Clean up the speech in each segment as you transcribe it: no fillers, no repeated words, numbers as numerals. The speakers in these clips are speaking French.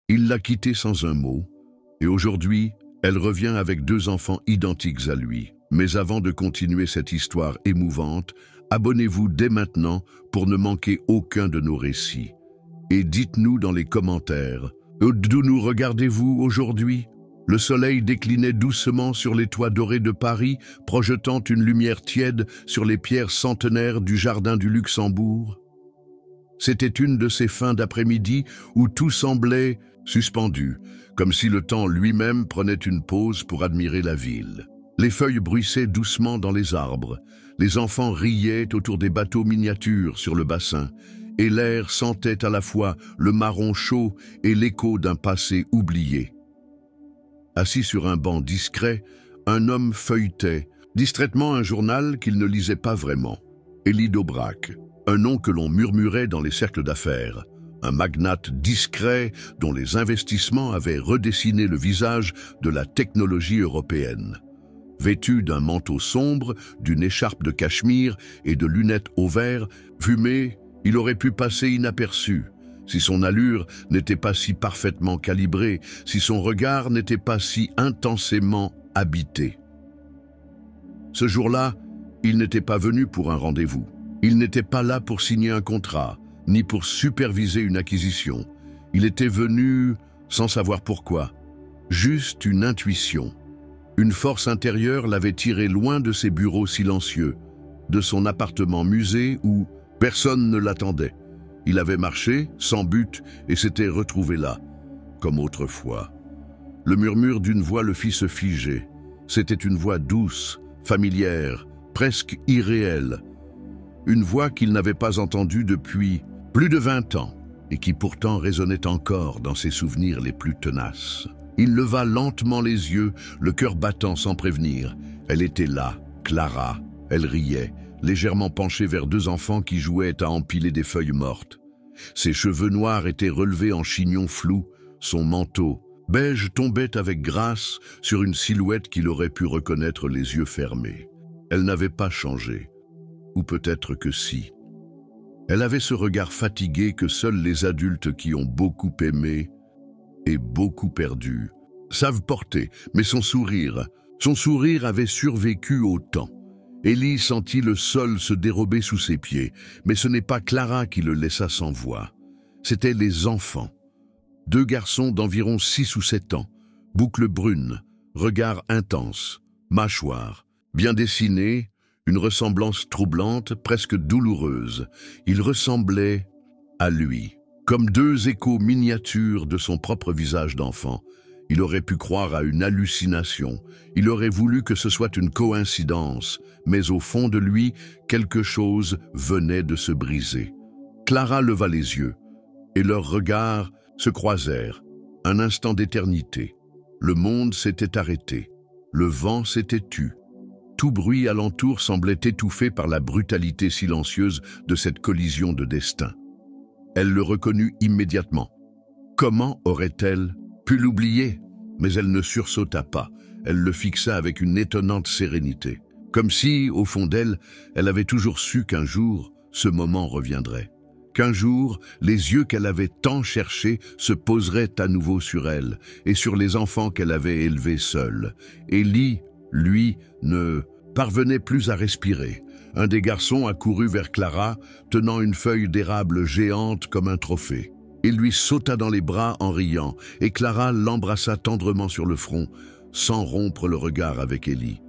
Il l'a quittée sans un mot, et aujourd'hui, elle revient avec 2 enfants identiques à lui. Mais avant de continuer cette histoire émouvante, abonnez-vous dès maintenant pour ne manquer aucun de nos récits. Et dites-nous dans les commentaires, d'où nous regardez-vous aujourd'hui? Le soleil déclinait doucement sur les toits dorés de Paris, projetant une lumière tiède sur les pierres centenaires du jardin du Luxembourg. C'était une de ces fins d'après-midi où tout semblait suspendu, comme si le temps lui-même prenait une pause pour admirer la ville. Les feuilles bruissaient doucement dans les arbres, les enfants riaient autour des bateaux miniatures sur le bassin, et l'air sentait à la fois le marron chaud et l'écho d'un passé oublié. Assis sur un banc discret, un homme feuilletait distraitement un journal qu'il ne lisait pas vraiment. Élie d'Aubrac, un nom que l'on murmurait dans les cercles d'affaires, un magnate discret dont les investissements avaient redessiné le visage de la technologie européenne. Vêtu d'un manteau sombre, d'une écharpe de cachemire et de lunettes au vert, fumé, il aurait pu passer inaperçu, si son allure n'était pas si parfaitement calibrée, si son regard n'était pas si intensément habité. Ce jour-là, il n'était pas venu pour un rendez-vous. Il n'était pas là pour signer un contrat, ni pour superviser une acquisition. Il était venu sans savoir pourquoi, juste une intuition. Une force intérieure l'avait tiré loin de ses bureaux silencieux, de son appartement musée où personne ne l'attendait. Il avait marché, sans but, et s'était retrouvé là, comme autrefois. Le murmure d'une voix le fit se figer. C'était une voix douce, familière, presque irréelle. Une voix qu'il n'avait pas entendue depuis plus de 20 ans, et qui pourtant résonnait encore dans ses souvenirs les plus tenaces. Il leva lentement les yeux, le cœur battant sans prévenir. Elle était là, Clara. Elle riait, légèrement penchée vers 2 enfants qui jouaient à empiler des feuilles mortes. Ses cheveux noirs étaient relevés en chignon flou, son manteau beige tombait avec grâce sur une silhouette qu'il aurait pu reconnaître les yeux fermés. Elle n'avait pas changé, ou peut-être que si. Elle avait ce regard fatigué que seuls les adultes qui ont beaucoup aimé et beaucoup perdu savent porter, mais son sourire avait survécu au temps. Élie sentit le sol se dérober sous ses pieds, mais ce n'est pas Clara qui le laissa sans voix. C'étaient les enfants. 2 garçons d'environ 6 ou 7 ans, boucles brunes, regard intense, mâchoire, bien dessinée, une ressemblance troublante, presque douloureuse. Ils ressemblaient à lui, comme 2 échos miniatures de son propre visage d'enfant. Il aurait pu croire à une hallucination, il aurait voulu que ce soit une coïncidence, mais au fond de lui, quelque chose venait de se briser. Clara leva les yeux, et leurs regards se croisèrent, un instant d'éternité. Le monde s'était arrêté, le vent s'était tu. Tout bruit alentour semblait étouffé par la brutalité silencieuse de cette collision de destin. Elle le reconnut immédiatement. Comment aurait-elle pu l'oublier? Mais elle ne sursauta pas, elle le fixa avec une étonnante sérénité, comme si, au fond d'elle, elle avait toujours su qu'un jour, ce moment reviendrait. Qu'un jour, les yeux qu'elle avait tant cherchés se poseraient à nouveau sur elle et sur les enfants qu'elle avait élevés seule. Élie, lui, ne parvenait plus à respirer. Un des garçons accourut vers Clara, tenant une feuille d'érable géante comme un trophée. Il lui sauta dans les bras en riant, et Clara l'embrassa tendrement sur le front, sans rompre le regard avec Élie.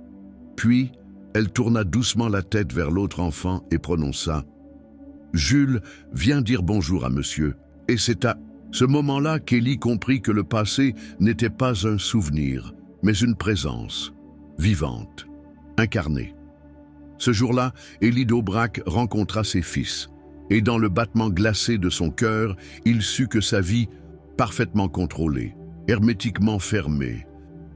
Puis, elle tourna doucement la tête vers l'autre enfant et prononça « Jules, viens dire bonjour à monsieur. » Et c'est à ce moment-là qu'Élie comprit que le passé n'était pas un souvenir, mais une présence, vivante, incarnée. Ce jour-là, Élie d'Aubrac rencontra ses fils. Et dans le battement glacé de son cœur, il sut que sa vie, parfaitement contrôlée, hermétiquement fermée,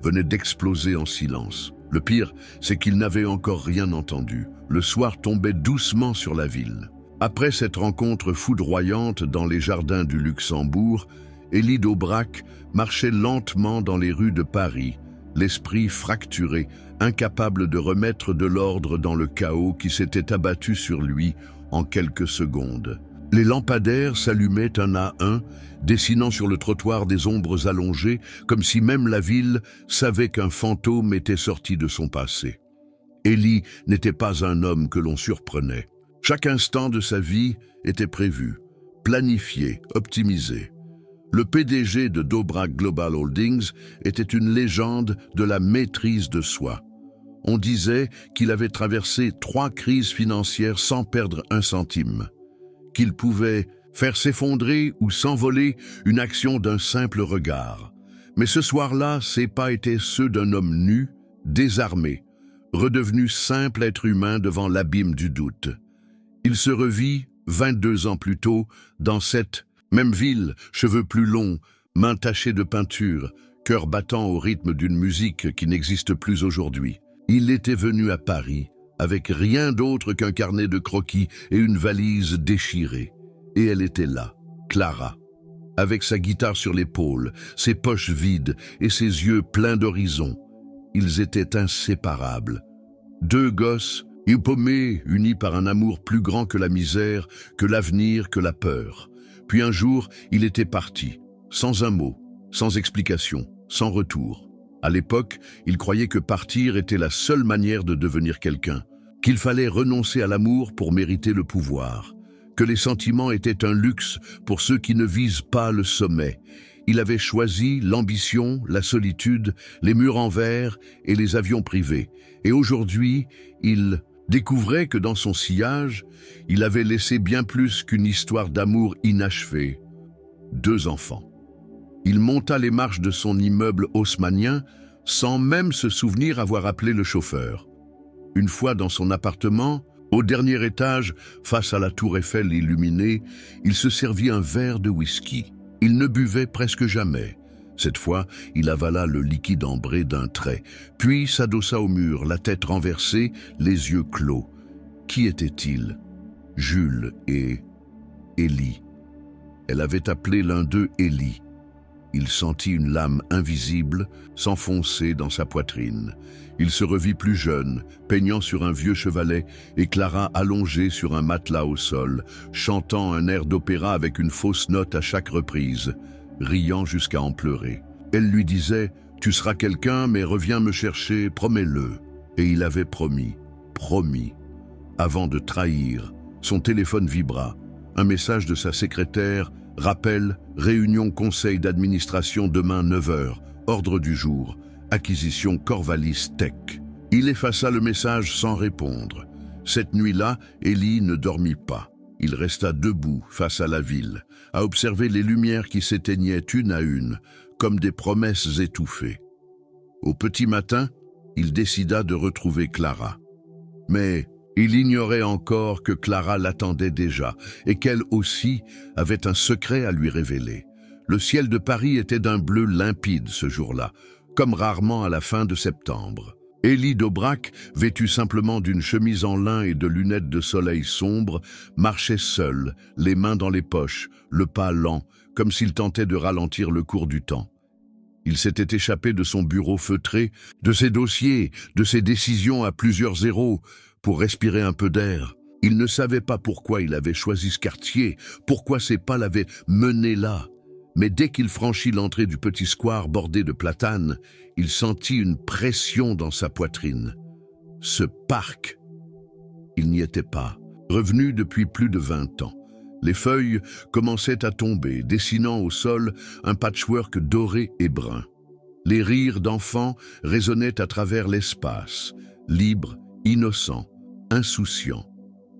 venait d'exploser en silence. Le pire, c'est qu'il n'avait encore rien entendu. Le soir tombait doucement sur la ville. Après cette rencontre foudroyante dans les jardins du Luxembourg, Élie d'Aubrac marchait lentement dans les rues de Paris, l'esprit fracturé, incapable de remettre de l'ordre dans le chaos qui s'était abattu sur lui en quelques secondes. Les lampadaires s'allumaient un à un, dessinant sur le trottoir des ombres allongées, comme si même la ville savait qu'un fantôme était sorti de son passé. Élie n'était pas un homme que l'on surprenait. Chaque instant de sa vie était prévu, planifié, optimisé. Le PDG de Dobrak Global Holdings était une légende de la maîtrise de soi. On disait qu'il avait traversé 3 crises financières sans perdre un centime, qu'il pouvait faire s'effondrer ou s'envoler une action d'un simple regard. Mais ce soir-là, ses pas étaient ceux d'un homme nu, désarmé, redevenu simple être humain devant l'abîme du doute. Il se revit, 22 ans plus tôt, dans cette même ville, cheveux plus longs, mains tachées de peinture, cœur battant au rythme d'une musique qui n'existe plus aujourd'hui. Il était venu à Paris, avec rien d'autre qu'un carnet de croquis et une valise déchirée. Et elle était là, Clara, avec sa guitare sur l'épaule, ses poches vides et ses yeux pleins d'horizon. Ils étaient inséparables. 2 gosses, paumés, unis par un amour plus grand que la misère, que l'avenir, que la peur. Puis un jour, il était parti, sans un mot, sans explication, sans retour. À l'époque, il croyait que partir était la seule manière de devenir quelqu'un, qu'il fallait renoncer à l'amour pour mériter le pouvoir, que les sentiments étaient un luxe pour ceux qui ne visent pas le sommet. Il avait choisi l'ambition, la solitude, les murs en verre et les avions privés. Et aujourd'hui, il découvrait que dans son sillage, il avait laissé bien plus qu'une histoire d'amour inachevée. 2 enfants. Il monta les marches de son immeuble haussmannien sans même se souvenir avoir appelé le chauffeur. Une fois dans son appartement, au dernier étage, face à la tour Eiffel illuminée, il se servit un verre de whisky. Il ne buvait presque jamais. Cette fois, il avala le liquide ambré d'un trait, puis s'adossa au mur, la tête renversée, les yeux clos. Qui était-il? Jules et Élie. Elle avait appelé l'un d'eux Élie. Il sentit une lame invisible s'enfoncer dans sa poitrine. Il se revit plus jeune, peignant sur un vieux chevalet, et Clara allongée sur un matelas au sol, chantant un air d'opéra avec une fausse note à chaque reprise, riant jusqu'à en pleurer. Elle lui disait « Tu seras quelqu'un, mais reviens me chercher, promets-le ». Et il avait promis. Avant de trahir, son téléphone vibra. Un message de sa secrétaire « Rappel, réunion conseil d'administration demain 9h, ordre du jour, acquisition Corvalis Tech ». Il effaça le message sans répondre. Cette nuit-là, Élie ne dormit pas. Il resta debout face à la ville, à observer les lumières qui s'éteignaient une à une, comme des promesses étouffées. Au petit matin, il décida de retrouver Clara. Mais il ignorait encore que Clara l'attendait déjà et qu'elle aussi avait un secret à lui révéler. Le ciel de Paris était d'un bleu limpide ce jour-là, comme rarement à la fin de septembre. Élie Dobrak, vêtue simplement d'une chemise en lin et de lunettes de soleil sombre, marchait seule, les mains dans les poches, le pas lent, comme s'il tentait de ralentir le cours du temps. Il s'était échappé de son bureau feutré, de ses dossiers, de ses décisions à plusieurs zéros, pour respirer un peu d'air. Il ne savait pas pourquoi il avait choisi ce quartier, pourquoi ses pas l'avaient mené là. Mais dès qu'il franchit l'entrée du petit square bordé de platanes, il sentit une pression dans sa poitrine. Ce parc, il n'y était pas, revenu depuis plus de 20 ans. Les feuilles commençaient à tomber, dessinant au sol un patchwork doré et brun. Les rires d'enfants résonnaient à travers l'espace, libres, innocents, insouciants.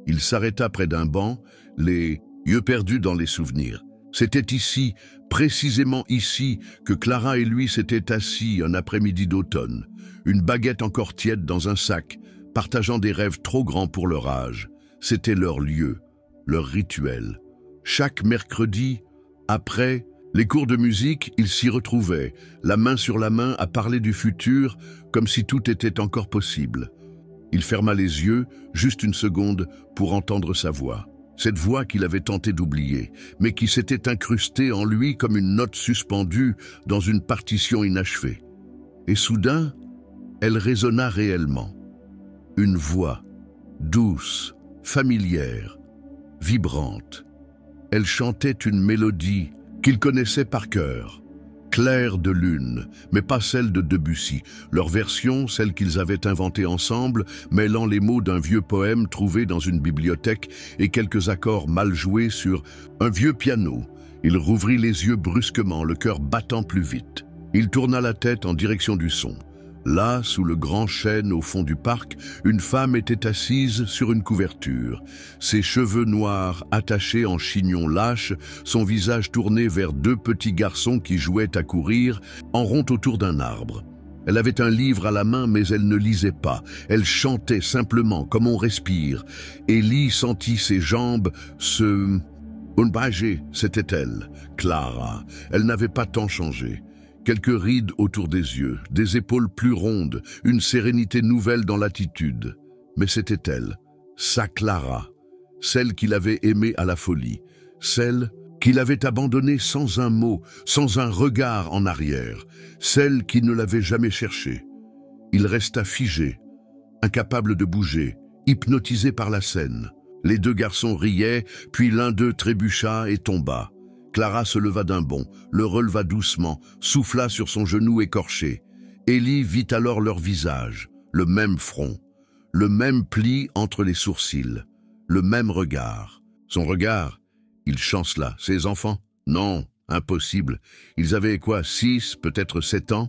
Il s'arrêta près d'un banc, les yeux perdus dans les souvenirs. C'était ici, précisément ici, que Clara et lui s'étaient assis un après-midi d'automne, une baguette encore tiède dans un sac, partageant des rêves trop grands pour leur âge. C'était leur lieu, leur rituel. Chaque mercredi, après les cours de musique, ils s'y retrouvaient, la main sur la main, à parler du futur, comme si tout était encore possible. Il ferma les yeux, juste une seconde, pour entendre sa voix. Cette voix qu'il avait tenté d'oublier, mais qui s'était incrustée en lui comme une note suspendue dans une partition inachevée. Et soudain, elle résonna réellement. Une voix, douce, familière, vibrante. elle chantait une mélodie qu'il connaissait par cœur. Clair de lune, mais pas celle de Debussy. Leur version, celle qu'ils avaient inventée ensemble, mêlant les mots d'un vieux poème trouvé dans une bibliothèque et quelques accords mal joués sur un vieux piano. Il rouvrit les yeux brusquement, le cœur battant plus vite. Il tourna la tête en direction du son. Là, sous le grand chêne au fond du parc, une femme était assise sur une couverture. Ses cheveux noirs attachés en chignon lâche, son visage tourné vers deux petits garçons qui jouaient à courir en rond autour d'un arbre. Elle avait un livre à la main, mais elle ne lisait pas. Elle chantait simplement, comme on respire. Élie sentit ses jambes se... Unbagé, c'était elle, Clara. Elle n'avait pas tant changé. Quelques rides autour des yeux, des épaules plus rondes, une sérénité nouvelle dans l'attitude. Mais c'était elle, sa Clara, celle qu'il avait aimée à la folie, celle qu'il avait abandonnée sans un mot, sans un regard en arrière, celle qui ne l'avait jamais cherchée. Il resta figé, incapable de bouger, hypnotisé par la scène. Les deux garçons riaient, puis l'un d'eux trébucha et tomba. Clara se leva d'un bond, le releva doucement, souffla sur son genou écorché. Élie vit alors leur visage, le même front, le même pli entre les sourcils, le même regard. Son regard, il chancela. Ses enfants? Non, impossible. Ils avaient quoi, 6, peut-être 7 ans?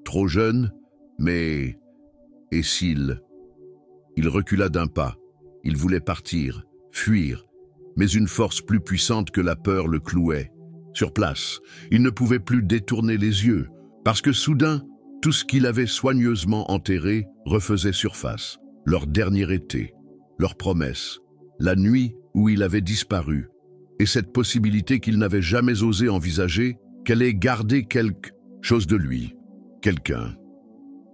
Trop jeunes? Mais... Et s'il... Il recula d'un pas. Il voulait partir, fuir. Mais une force plus puissante que la peur le clouait. Sur place, il ne pouvait plus détourner les yeux, parce que soudain, tout ce qu'il avait soigneusement enterré refaisait surface. Leur dernier été, leur promesse, la nuit où il avait disparu, et cette possibilité qu'il n'avait jamais osé envisager, qu'elle ait gardé quelque chose de lui, quelqu'un.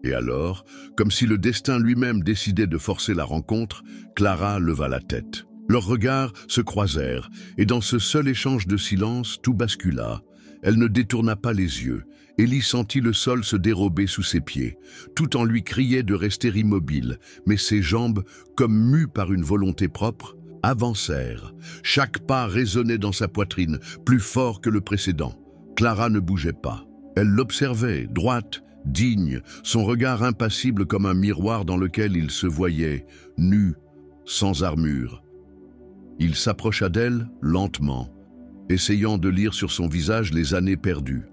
Et alors, comme si le destin lui-même décidait de forcer la rencontre, Clara leva la tête. Leurs regards se croisèrent, et dans ce seul échange de silence, tout bascula. Elle ne détourna pas les yeux. Élie sentit le sol se dérober sous ses pieds. Tout en lui criait de rester immobile, mais ses jambes, comme mues par une volonté propre, avancèrent. Chaque pas résonnait dans sa poitrine, plus fort que le précédent. Clara ne bougeait pas. Elle l'observait, droite, digne, son regard impassible comme un miroir dans lequel il se voyait, nu, sans armure. Il s'approcha d'elle lentement, essayant de lire sur son visage les années perdues.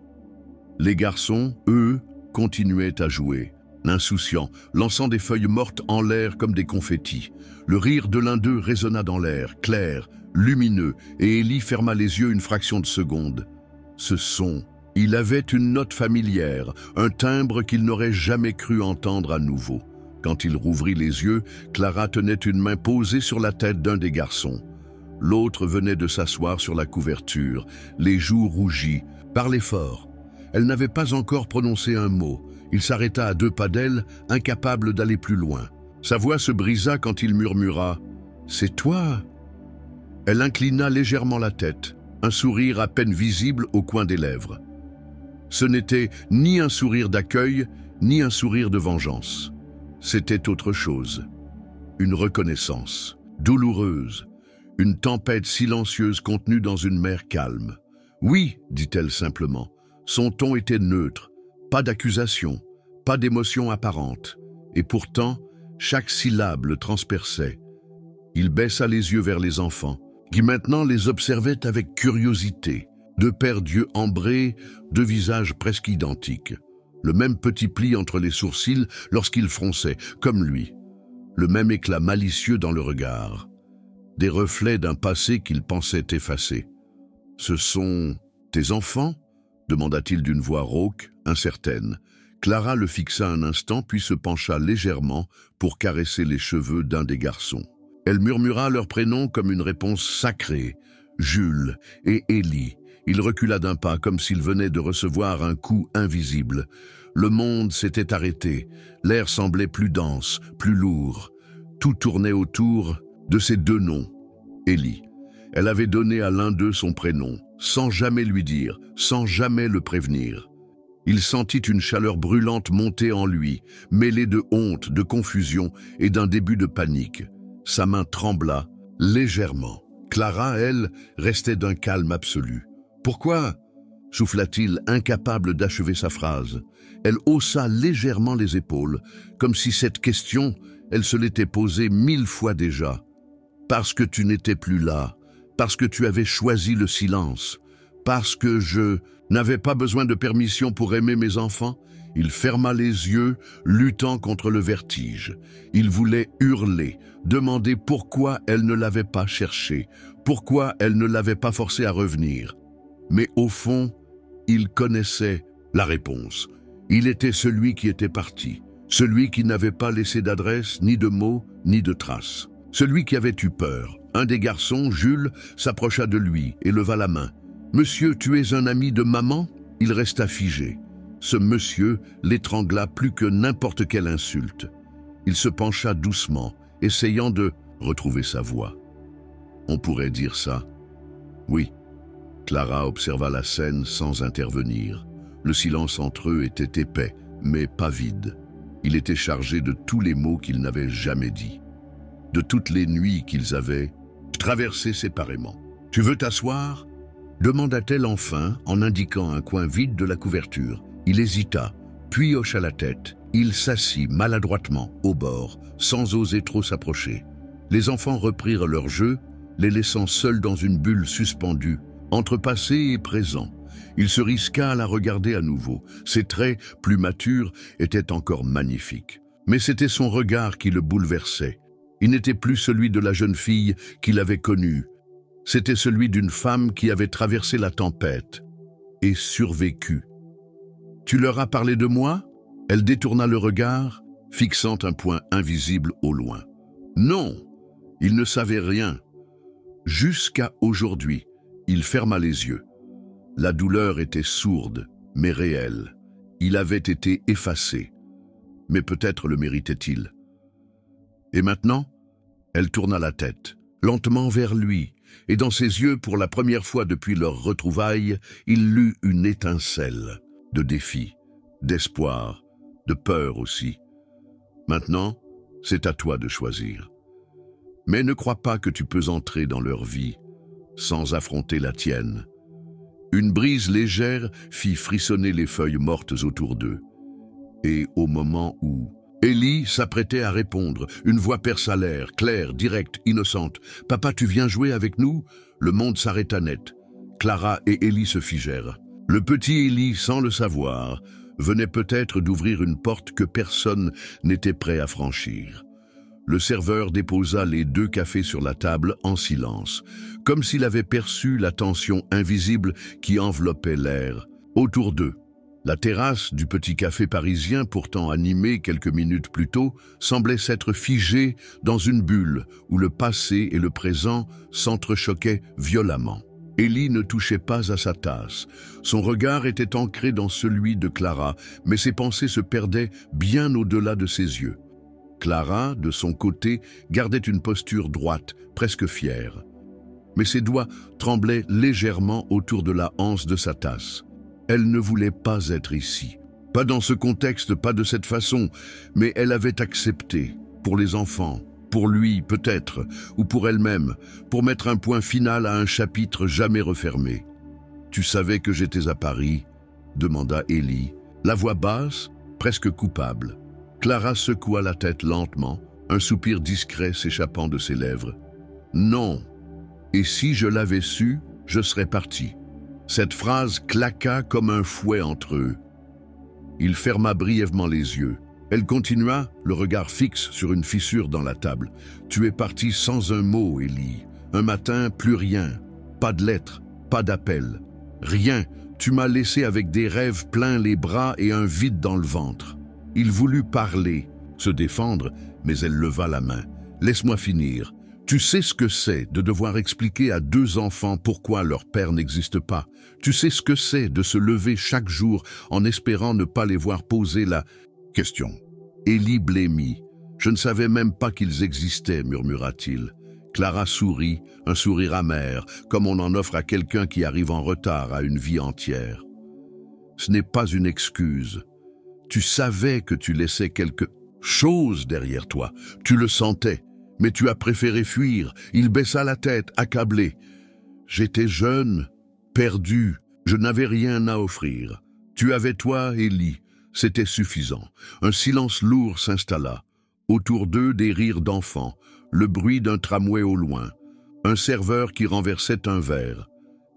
Les garçons, eux, continuaient à jouer, insouciants, lançant des feuilles mortes en l'air comme des confettis. Le rire de l'un d'eux résonna dans l'air, clair, lumineux, et Élie ferma les yeux une fraction de seconde. Ce son, il avait une note familière, un timbre qu'il n'aurait jamais cru entendre à nouveau. Quand il rouvrit les yeux, Clara tenait une main posée sur la tête d'un des garçons. L'autre venait de s'asseoir sur la couverture, les joues rougies, parlait fort. Elle n'avait pas encore prononcé un mot. Il s'arrêta à 2 pas d'elle, incapable d'aller plus loin. Sa voix se brisa quand il murmura « C'est toi ?» Elle inclina légèrement la tête, un sourire à peine visible au coin des lèvres. Ce n'était ni un sourire d'accueil, ni un sourire de vengeance. C'était autre chose. Une reconnaissance, douloureuse, une tempête silencieuse contenue dans une mer calme. « Oui », dit-elle simplement. Son ton était neutre, pas d'accusation, pas d'émotion apparente. Et pourtant, chaque syllabe le transperçait. Il baissa les yeux vers les enfants, qui maintenant les observaient avec curiosité. 2 paires d'yeux ambrés, 2 visages presque identiques. Le même petit pli entre les sourcils lorsqu'il fronçait, comme lui. Le même éclat malicieux dans le regard. Des reflets d'un passé qu'il pensait effacé. « Ce sont tes enfants ?» demanda-t-il d'une voix rauque, incertaine. Clara le fixa un instant, puis se pencha légèrement pour caresser les cheveux d'un des garçons. Elle murmura leurs prénoms comme une réponse sacrée, Jules et Élie. Il recula d'un pas, comme s'il venait de recevoir un coup invisible. Le monde s'était arrêté, l'air semblait plus dense, plus lourd. Tout tournait autour de ces 2 noms, Élie. Elle avait donné à l'un d'eux son prénom, sans jamais lui dire, sans jamais le prévenir. Il sentit une chaleur brûlante monter en lui, mêlée de honte, de confusion et d'un début de panique. Sa main trembla, légèrement. Clara, elle, restait d'un calme absolu. « Pourquoi » souffla-t-il, incapable d'achever sa phrase. Elle haussa légèrement les épaules, comme si cette question, elle se l'était posée 1000 fois déjà. « Parce que tu n'étais plus là, parce que tu avais choisi le silence, parce que je n'avais pas besoin de permission pour aimer mes enfants ?» Il ferma les yeux, luttant contre le vertige. Il voulait hurler, demander pourquoi elle ne l'avait pas cherché, pourquoi elle ne l'avait pas forcé à revenir. Mais au fond, il connaissait la réponse. Il était celui qui était parti, celui qui n'avait pas laissé d'adresse, ni de mots, ni de traces. Celui qui avait eu peur. Un des garçons, Jules, s'approcha de lui et leva la main. « Monsieur, tu es un ami de maman ?» Il resta figé. Ce monsieur l'étrangla plus que n'importe quelle insulte. Il se pencha doucement, essayant de retrouver sa voix. On pourrait dire ça. Oui. Clara observa la scène sans intervenir. Le silence entre eux était épais, mais pas vide. Il était chargé de tous les mots qu'ils n'avaient jamais dits, de toutes les nuits qu'ils avaient traversées séparément. « Tu veux t'asseoir » demanda-t-elle enfin en indiquant un coin vide de la couverture. Il hésita, puis hocha la tête. Il s'assit maladroitement au bord, sans oser trop s'approcher. Les enfants reprirent leur jeu, les laissant seuls dans une bulle suspendue, entre passé et présent. Il se risqua à la regarder à nouveau. Ses traits, plus matures, étaient encore magnifiques. Mais c'était son regard qui le bouleversait. Il n'était plus celui de la jeune fille qu'il avait connue. C'était celui d'une femme qui avait traversé la tempête et survécu. « Tu leur as parlé de moi ?» Elle détourna le regard, fixant un point invisible au loin. Non, il ne savait rien. Jusqu'à aujourd'hui, il ferma les yeux. La douleur était sourde, mais réelle. Il avait été effacé. Mais peut-être le méritait-il. Et maintenant, elle tourna la tête, lentement vers lui, et dans ses yeux, pour la première fois depuis leur retrouvaille, il lut une étincelle de défi, d'espoir, de peur aussi. Maintenant, c'est à toi de choisir. Mais ne crois pas que tu peux entrer dans leur vie sans affronter la tienne. Une brise légère fit frissonner les feuilles mortes autour d'eux. Et au moment où Ellie s'apprêtait à répondre, une voix perça l'air, claire, directe, innocente. « Papa, tu viens jouer avec nous ?» Le monde s'arrêta net. Clara et Ellie se figèrent. Le petit Ellie, sans le savoir, venait peut-être d'ouvrir une porte que personne n'était prêt à franchir. Le serveur déposa les 2 cafés sur la table en silence, comme s'il avait perçu la tension invisible qui enveloppait l'air. Autour d'eux, la terrasse du petit café parisien, pourtant animée quelques minutes plus tôt, semblait s'être figée dans une bulle où le passé et le présent s'entrechoquaient violemment. Ellie ne touchait pas à sa tasse. Son regard était ancré dans celui de Clara, mais ses pensées se perdaient bien au-delà de ses yeux. Clara, de son côté, gardait une posture droite, presque fière. Mais ses doigts tremblaient légèrement autour de la anse de sa tasse. Elle ne voulait pas être ici. Pas dans ce contexte, pas de cette façon, mais elle avait accepté, pour les enfants, pour lui peut-être, ou pour elle-même, pour mettre un point final à un chapitre jamais refermé. « Tu savais que j'étais à Paris ?» demanda Ellie, la voix basse, presque coupable. Clara secoua la tête lentement, un soupir discret s'échappant de ses lèvres. « Non, et si je l'avais su, je serais parti. » Cette phrase claqua comme un fouet entre eux. Il ferma brièvement les yeux. Elle continua, le regard fixe sur une fissure dans la table. « Tu es parti sans un mot, Ellie. Un matin, plus rien. Pas de lettres, pas d'appel. Rien. Tu m'as laissé avec des rêves pleins les bras et un vide dans le ventre. » Il voulut parler, se défendre, mais elle leva la main. « Laisse-moi finir. Tu sais ce que c'est de devoir expliquer à 2 enfants pourquoi leur père n'existe pas. Tu sais ce que c'est de se lever chaque jour en espérant ne pas les voir poser la question. » Ellie blêmit. « Je ne savais même pas qu'ils existaient, murmura-t-il. » Clara sourit, un sourire amer, comme on en offre à quelqu'un qui arrive en retard à une vie entière. « Ce n'est pas une excuse. Tu savais que tu laissais quelque chose derrière toi. Tu le sentais. Mais tu as préféré fuir. » Il baissa la tête, accablé. « J'étais jeune, perdu, je n'avais rien à offrir. Tu avais toi, Élie. C'était suffisant. » Un silence lourd s'installa. Autour d'eux, des rires d'enfants, le bruit d'un tramway au loin, un serveur qui renversait un verre.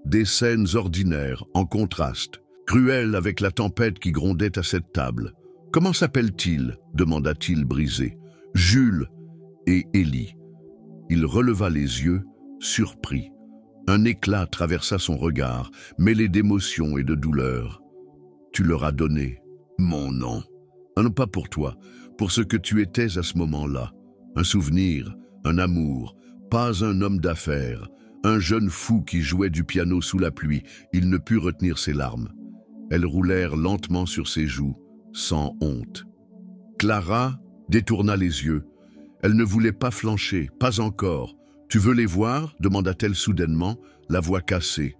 Des scènes ordinaires, en contraste, cruelles avec la tempête qui grondait à cette table. « Comment s'appelle-t-il » demanda-t-il brisé. « Jules et Élie. » Il releva les yeux, surpris. Un éclat traversa son regard, mêlé d'émotion et de douleur. « Tu leur as donné mon nom. Non pas pour toi, pour ce que tu étais à ce moment-là. Un souvenir, un amour, pas un homme d'affaires, un jeune fou qui jouait du piano sous la pluie. » Il ne put retenir ses larmes. Elles roulèrent lentement sur ses joues, sans honte. Clara détourna les yeux. Elle ne voulait pas flancher, pas encore. « Tu veux les voir » demanda-t-elle soudainement, la voix cassée.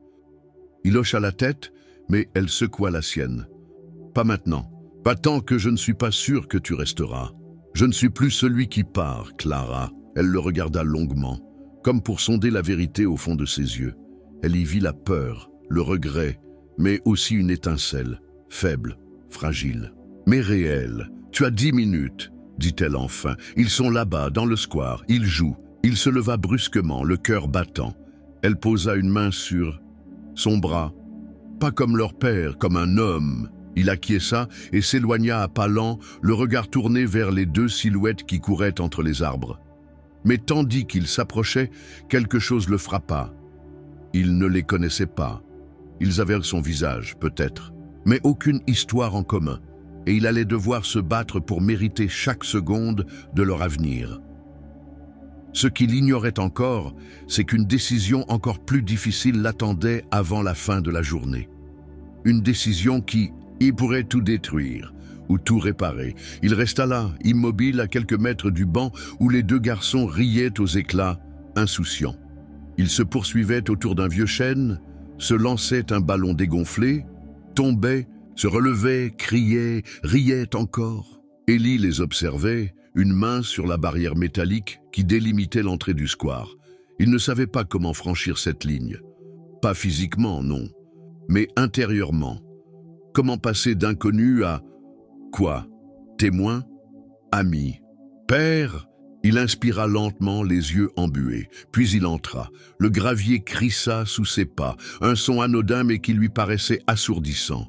Il hocha la tête, mais elle secoua la sienne. « Pas maintenant. Pas tant que je ne suis pas sûr que tu resteras. Je ne suis plus celui qui part, Clara. » Elle le regarda longuement, comme pour sonder la vérité au fond de ses yeux. Elle y vit la peur, le regret, mais aussi une étincelle, faible, fragile. « Mais réelle. Tu as 10 minutes, dit-elle enfin. Ils sont là-bas, dans le square. Ils jouent. » Il se leva brusquement, le cœur battant. Elle posa une main sur son bras. Pas comme leur père, comme un homme. Il acquiesça et s'éloigna à pas lents, le regard tourné vers les 2 silhouettes qui couraient entre les arbres. Mais tandis qu'il s'approchait, quelque chose le frappa. Il ne les connaissait pas. Ils avaient son visage, peut-être, mais aucune histoire en commun, et il allait devoir se battre pour mériter chaque seconde de leur avenir. Ce qu'il ignorait encore, c'est qu'une décision encore plus difficile l'attendait avant la fin de la journée. Une décision qui pourrait tout détruire ou tout réparer. Il resta là, immobile à quelques mètres du banc où les 2 garçons riaient aux éclats, insouciants. Ils se poursuivaient autour d'un vieux chêne, se lançaient un ballon dégonflé, tombaient, se relevaient, criaient, riaient encore. Élie les observait, une main sur la barrière métallique qui délimitait l'entrée du square. Il ne savait pas comment franchir cette ligne. Pas physiquement, non, mais intérieurement. Comment passer d'inconnu à quoi? Témoin? Ami? Père? Il inspira lentement, les yeux embués. Puis il entra. Le gravier crissa sous ses pas, un son anodin mais qui lui paraissait assourdissant.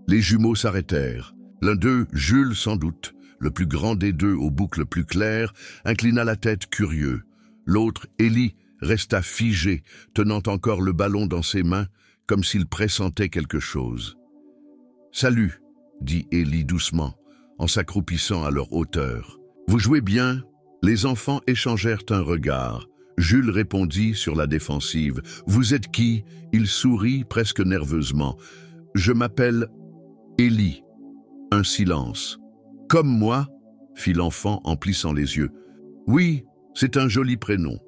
Les jumeaux s'arrêtèrent. L'un d'eux, Jules sans doute, le plus grand des 2 aux boucles plus claires, inclina la tête curieux. L'autre, Élie, resta figé, tenant encore le ballon dans ses mains, comme s'il pressentait quelque chose. « Salut » dit Élie doucement, en s'accroupissant à leur hauteur. « Vous jouez bien ?» Les enfants échangèrent un regard. Jules répondit sur la défensive. « Vous êtes qui ?» Il sourit presque nerveusement. « Je m'appelle Élie. » Un silence. « Comme moi ?» fit l'enfant en plissant les yeux. « Oui, c'est un joli prénom. »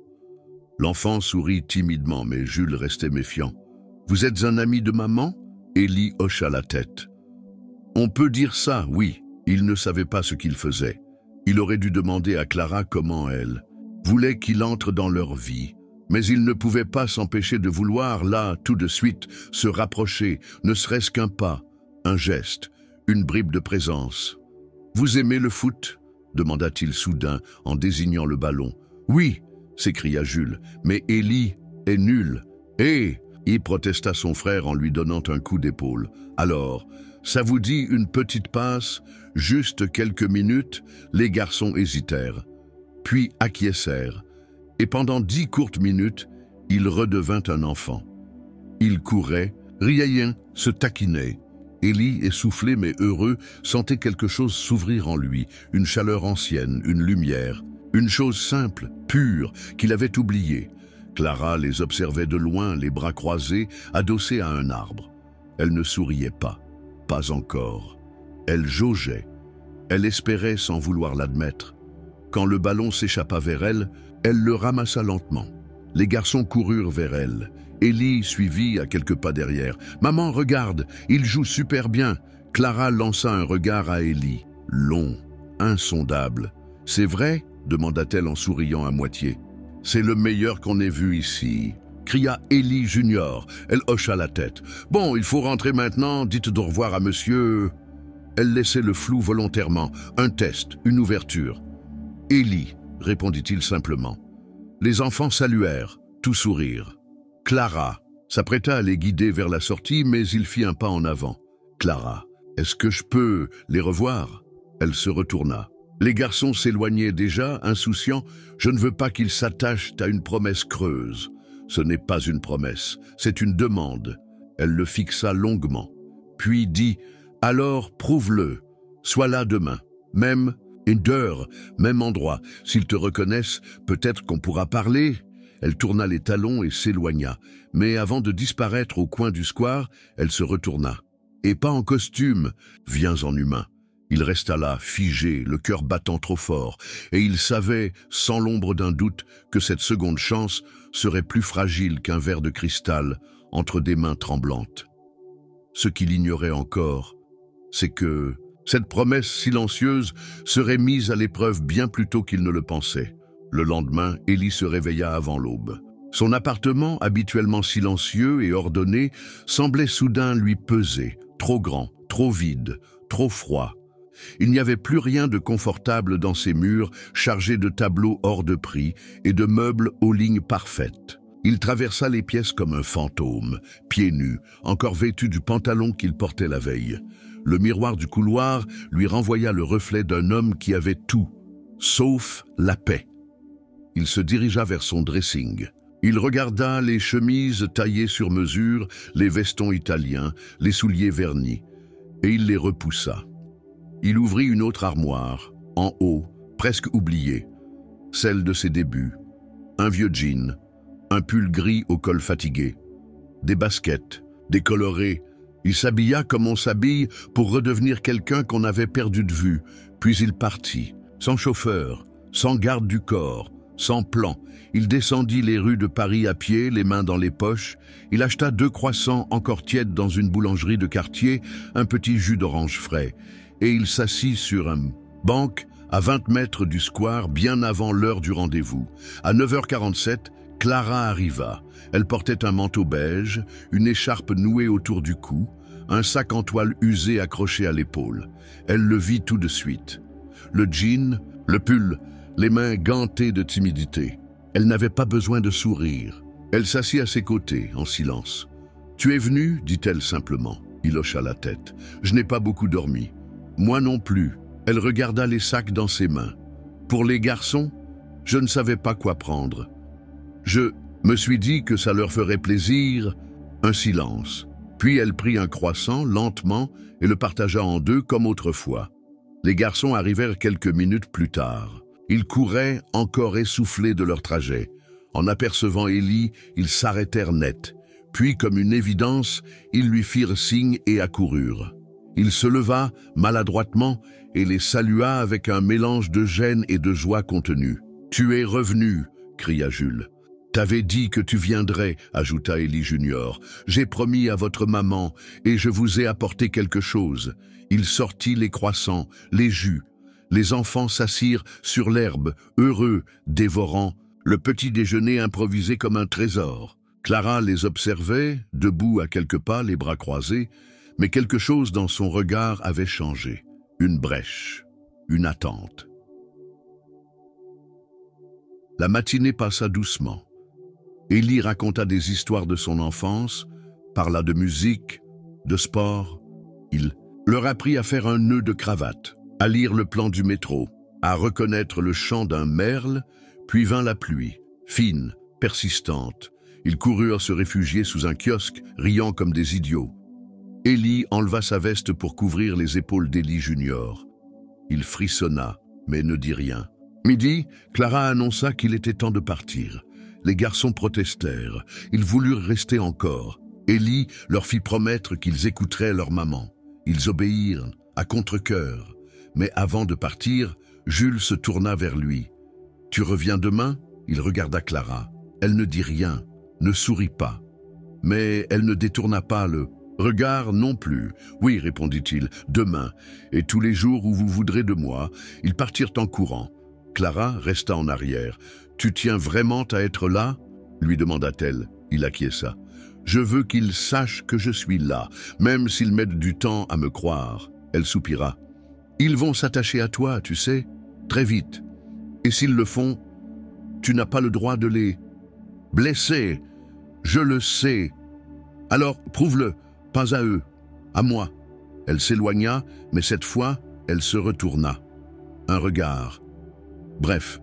L'enfant sourit timidement, mais Jules restait méfiant. « Vous êtes un ami de maman ?» Élie hocha la tête. « On peut dire ça, oui. » Il ne savait pas ce qu'il faisait. Il aurait dû demander à Clara comment elle voulait qu'il entre dans leur vie. Mais il ne pouvait pas s'empêcher de vouloir, là, tout de suite, se rapprocher, ne serait-ce qu'un pas, un geste, une bribe de présence. « Vous aimez le foot ?» demanda-t-il soudain en désignant le ballon. « Oui !» s'écria Jules, « mais Élie est nul. »« Hé !» y protesta son frère en lui donnant un coup d'épaule. « Alors, ça vous dit une petite passe ?» Juste quelques minutes, les garçons hésitèrent, puis acquiescèrent, et pendant 10 courtes minutes, il redevint un enfant. Il courait, riait, se taquinait. Élie, essoufflé mais heureux, sentait quelque chose s'ouvrir en lui, une chaleur ancienne, une lumière, une chose simple, pure, qu'il avait oubliée. Clara les observait de loin, les bras croisés, adossés à un arbre. Elle ne souriait pas encore. Elle jaugeait. Elle espérait sans vouloir l'admettre. Quand le ballon s'échappa vers elle, elle le ramassa lentement. Les garçons coururent vers elle. Élie suivit à quelques pas derrière. « Maman, regarde, il joue super bien !» Clara lança un regard à Élie, long, insondable. « C'est vrai ?» demanda-t-elle en souriant à moitié. « C'est le meilleur qu'on ait vu ici », cria Ellie Junior. Elle hocha la tête. « Bon, il faut rentrer maintenant, dites au revoir à monsieur... » Elle laissait le flou volontairement. Un test, une ouverture. « Ellie », répondit-il simplement. Les enfants saluèrent, tout sourire. Clara s'apprêta à les guider vers la sortie, mais il fit un pas en avant. « Clara, est-ce que je peux les revoir ?» Elle se retourna. Les garçons s'éloignaient déjà, insouciants. « Je ne veux pas qu'ils s'attachent à une promesse creuse. Ce n'est pas une promesse, c'est une demande. » Elle le fixa longuement, puis dit « Alors prouve-le, sois là demain, même une heure, même endroit. S'ils te reconnaissent, peut-être qu'on pourra parler. » Elle tourna les talons et s'éloigna, mais avant de disparaître au coin du square, elle se retourna. « Et pas en costume, viens en humain. » Il resta là, figé, le cœur battant trop fort, et il savait, sans l'ombre d'un doute, que cette seconde chance serait plus fragile qu'un verre de cristal entre des mains tremblantes. Ce qu'il ignorait encore, c'est que cette promesse silencieuse serait mise à l'épreuve bien plus tôt qu'il ne le pensait. Le lendemain, Ellie se réveilla avant l'aube. Son appartement, habituellement silencieux et ordonné, semblait soudain lui peser, trop grand, trop vide, trop froid. Il n'y avait plus rien de confortable dans ces murs chargés de tableaux hors de prix et de meubles aux lignes parfaites. Il traversa les pièces comme un fantôme, pieds nus, encore vêtu du pantalon qu'il portait la veille. Le miroir du couloir lui renvoya le reflet d'un homme qui avait tout, sauf la paix. Il se dirigea vers son dressing. Il regarda les chemises taillées sur mesure, les vestons italiens, les souliers vernis, et il les repoussa. Il ouvrit une autre armoire, en haut, presque oubliée, celle de ses débuts. Un vieux jean, un pull gris au col fatigué, des baskets, décolorées. Il s'habilla comme on s'habille pour redevenir quelqu'un qu'on avait perdu de vue, puis il partit, sans chauffeur, sans garde du corps, sans plan. Il descendit les rues de Paris à pied, les mains dans les poches. Il acheta 2 croissants encore tièdes dans une boulangerie de quartier, un petit jus d'orange frais. Et il s'assit sur un banc à 20 mètres du square, bien avant l'heure du rendez-vous. À 9h47, Clara arriva. Elle portait un manteau beige, une écharpe nouée autour du cou, un sac en toile usé accroché à l'épaule. Elle le vit tout de suite. Le jean, le pull, les mains gantées de timidité. Elle n'avait pas besoin de sourire. Elle s'assit à ses côtés, en silence. « Tu es venu ?» dit-elle simplement. Il hocha la tête. « Je n'ai pas beaucoup dormi. » Moi non plus. Elle regarda les sacs dans ses mains. Pour les garçons, je ne savais pas quoi prendre. Je me suis dit que ça leur ferait plaisir. Un silence. Puis elle prit un croissant lentement et le partagea en 2 comme autrefois. Les garçons arrivèrent quelques minutes plus tard. Ils couraient, encore essoufflés de leur trajet. En apercevant Ellie, ils s'arrêtèrent net. Puis, comme une évidence, ils lui firent signe et accoururent. Il se leva maladroitement et les salua avec un mélange de gêne et de joie contenue. « Tu es revenu !» cria Jules. « T'avais dit que tu viendrais » ajouta Ellie Junior. « J'ai promis à votre maman et je vous ai apporté quelque chose. » Il sortit les croissants, les jus. Les enfants s'assirent sur l'herbe, heureux, dévorant le petit déjeuner improvisé comme un trésor. Clara les observait, debout à quelques pas, les bras croisés, mais quelque chose dans son regard avait changé. Une brèche, une attente. La matinée passa doucement. Ellie raconta des histoires de son enfance, parla de musique, de sport. Il leur apprit à faire un nœud de cravate, à lire le plan du métro, à reconnaître le chant d'un merle, puis vint la pluie, fine, persistante. Ils coururent se réfugier sous un kiosque, riant comme des idiots. Ellie enleva sa veste pour couvrir les épaules d'Ellie Junior. Il frissonna, mais ne dit rien. Midi, Clara annonça qu'il était temps de partir. Les garçons protestèrent. Ils voulurent rester encore. Ellie leur fit promettre qu'ils écouteraient leur maman. Ils obéirent, à contre-cœur. Mais avant de partir, Jules se tourna vers lui. « Tu reviens demain ?» Il regarda Clara. Elle ne dit rien, ne sourit pas. Mais elle ne détourna pas le regard non plus. « Oui, répondit-il, demain, et tous les jours où vous voudrez de moi. » Ils partirent en courant. Clara resta en arrière. « Tu tiens vraiment à être là ?» lui demanda-t-elle. Il acquiesça. « Je veux qu'ils sachent que je suis là, même s'ils mettent du temps à me croire. » Elle soupira. « Ils vont s'attacher à toi, tu sais, très vite. Et s'ils le font, tu n'as pas le droit de les blesser. Je le sais. Alors, prouve-le, pas à eux, à moi. » Elle s'éloigna, mais cette fois, elle se retourna. Un regard. Bref,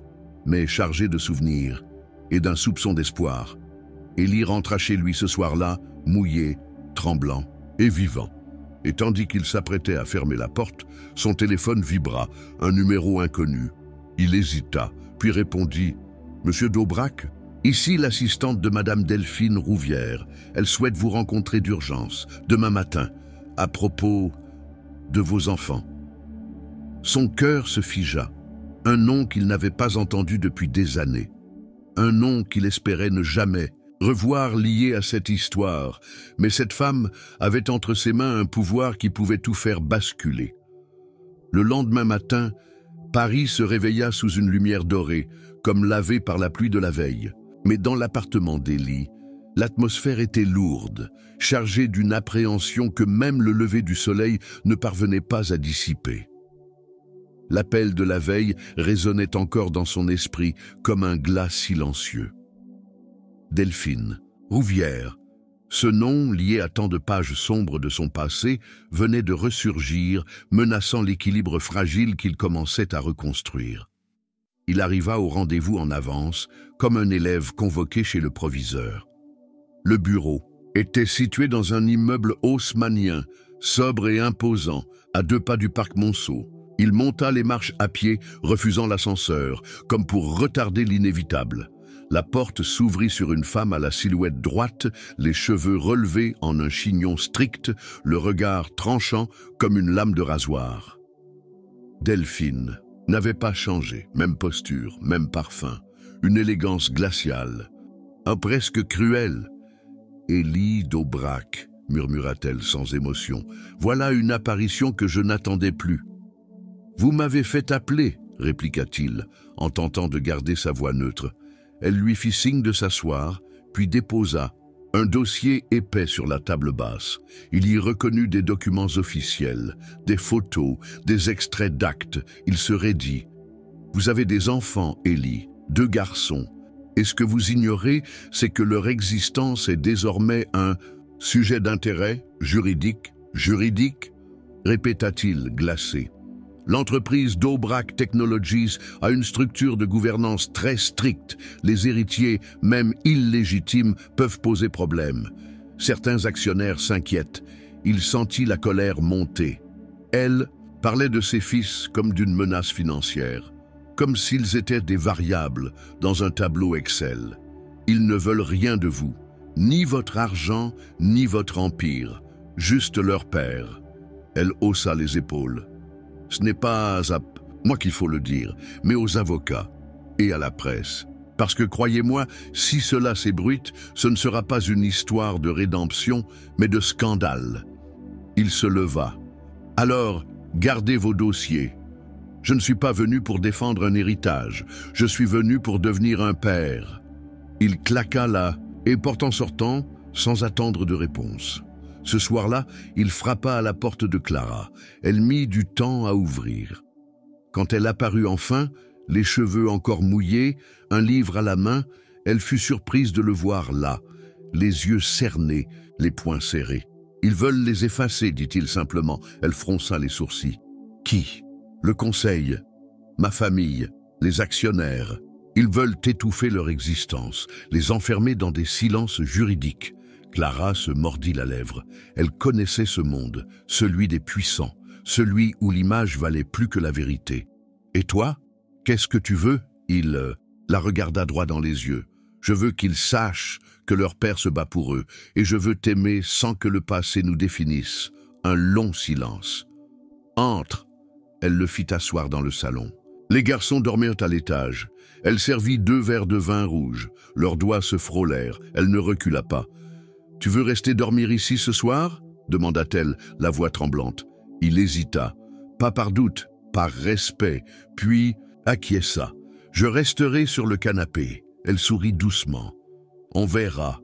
mais chargé de souvenirs et d'un soupçon d'espoir. Élie rentra chez lui ce soir-là, mouillé, tremblant et vivant. Et tandis qu'il s'apprêtait à fermer la porte, son téléphone vibra, un numéro inconnu. Il hésita, puis répondit « Monsieur d'Aubrac, ici l'assistante de Madame Delphine Rouvière. Elle souhaite vous rencontrer d'urgence, demain matin, à propos de vos enfants. » Son cœur se figea. Un nom qu'il n'avait pas entendu depuis des années. Un nom qu'il espérait ne jamais revoir lié à cette histoire. Mais cette femme avait entre ses mains un pouvoir qui pouvait tout faire basculer. Le lendemain matin, Paris se réveilla sous une lumière dorée, comme lavée par la pluie de la veille. Mais dans l'appartement d'Élie, l'atmosphère était lourde, chargée d'une appréhension que même le lever du soleil ne parvenait pas à dissiper. L'appel de la veille résonnait encore dans son esprit comme un glas silencieux. Delphine Rouvière, ce nom, lié à tant de pages sombres de son passé, venait de ressurgir, menaçant l'équilibre fragile qu'il commençait à reconstruire. Il arriva au rendez-vous en avance, comme un élève convoqué chez le proviseur. Le bureau était situé dans un immeuble haussmannien, sobre et imposant, à 2 pas du parc Monceau. Il monta les marches à pied, refusant l'ascenseur, comme pour retarder l'inévitable. La porte s'ouvrit sur une femme à la silhouette droite, les cheveux relevés en un chignon strict, le regard tranchant comme une lame de rasoir. Delphine n'avait pas changé, même posture, même parfum, une élégance glaciale, un presque cruel. « Élie d'Aubrac », murmura-t-elle sans émotion, « voilà une apparition que je n'attendais plus. » « Vous m'avez fait appeler, » répliqua-t-il, en tentant de garder sa voix neutre. Elle lui fit signe de s'asseoir, puis déposa un dossier épais sur la table basse. Il y reconnut des documents officiels, des photos, des extraits d'actes. Il se raidit. « Vous avez des enfants, Élie, 2 garçons. Et ce que vous ignorez, c'est que leur existence est désormais un sujet d'intérêt juridique, répéta-t-il, glacé. L'entreprise d'Aubrac Technologies a une structure de gouvernance très stricte. Les héritiers, même illégitimes, peuvent poser problème. Certains actionnaires s'inquiètent. Il sentit la colère monter. Elle parlait de ses fils comme d'une menace financière, comme s'ils étaient des variables dans un tableau Excel. Ils ne veulent rien de vous, ni votre argent, ni votre empire, juste leur père. Elle haussa les épaules. Ce n'est pas à moi qu'il faut le dire, mais aux avocats et à la presse. Parce que, croyez-moi, si cela s'ébruite, ce ne sera pas une histoire de rédemption, mais de scandale. Il se leva. Alors, gardez vos dossiers. Je ne suis pas venu pour défendre un héritage, je suis venu pour devenir un père. Il claqua là, et portant sortant, sans attendre de réponse. Ce soir-là, il frappa à la porte de Clara. Elle mit du temps à ouvrir. Quand elle apparut enfin, les cheveux encore mouillés, un livre à la main, elle fut surprise de le voir là, les yeux cernés, les poings serrés. « Ils veulent les effacer, dit-il simplement. » Elle fronça les sourcils. « Qui ? Le conseil, ma famille, les actionnaires. Ils veulent étouffer leur existence, les enfermer dans des silences juridiques. » Clara se mordit la lèvre. Elle connaissait ce monde, celui des puissants, celui où l'image valait plus que la vérité. « Et toi, qu'est-ce que tu veux ?» Il la regarda droit dans les yeux. « Je veux qu'ils sachent que leur père se bat pour eux, et je veux t'aimer sans que le passé nous définisse. » Un long silence. « Entre !» Elle le fit asseoir dans le salon. Les garçons dormirent à l'étage. Elle servit 2 verres de vin rouge. Leurs doigts se frôlèrent. Elle ne recula pas. « Tu veux rester dormir ici ce soir ?» demanda-t-elle, la voix tremblante. Il hésita. Pas par doute, par respect, puis acquiesça. Je resterai sur le canapé. Elle sourit doucement. On verra.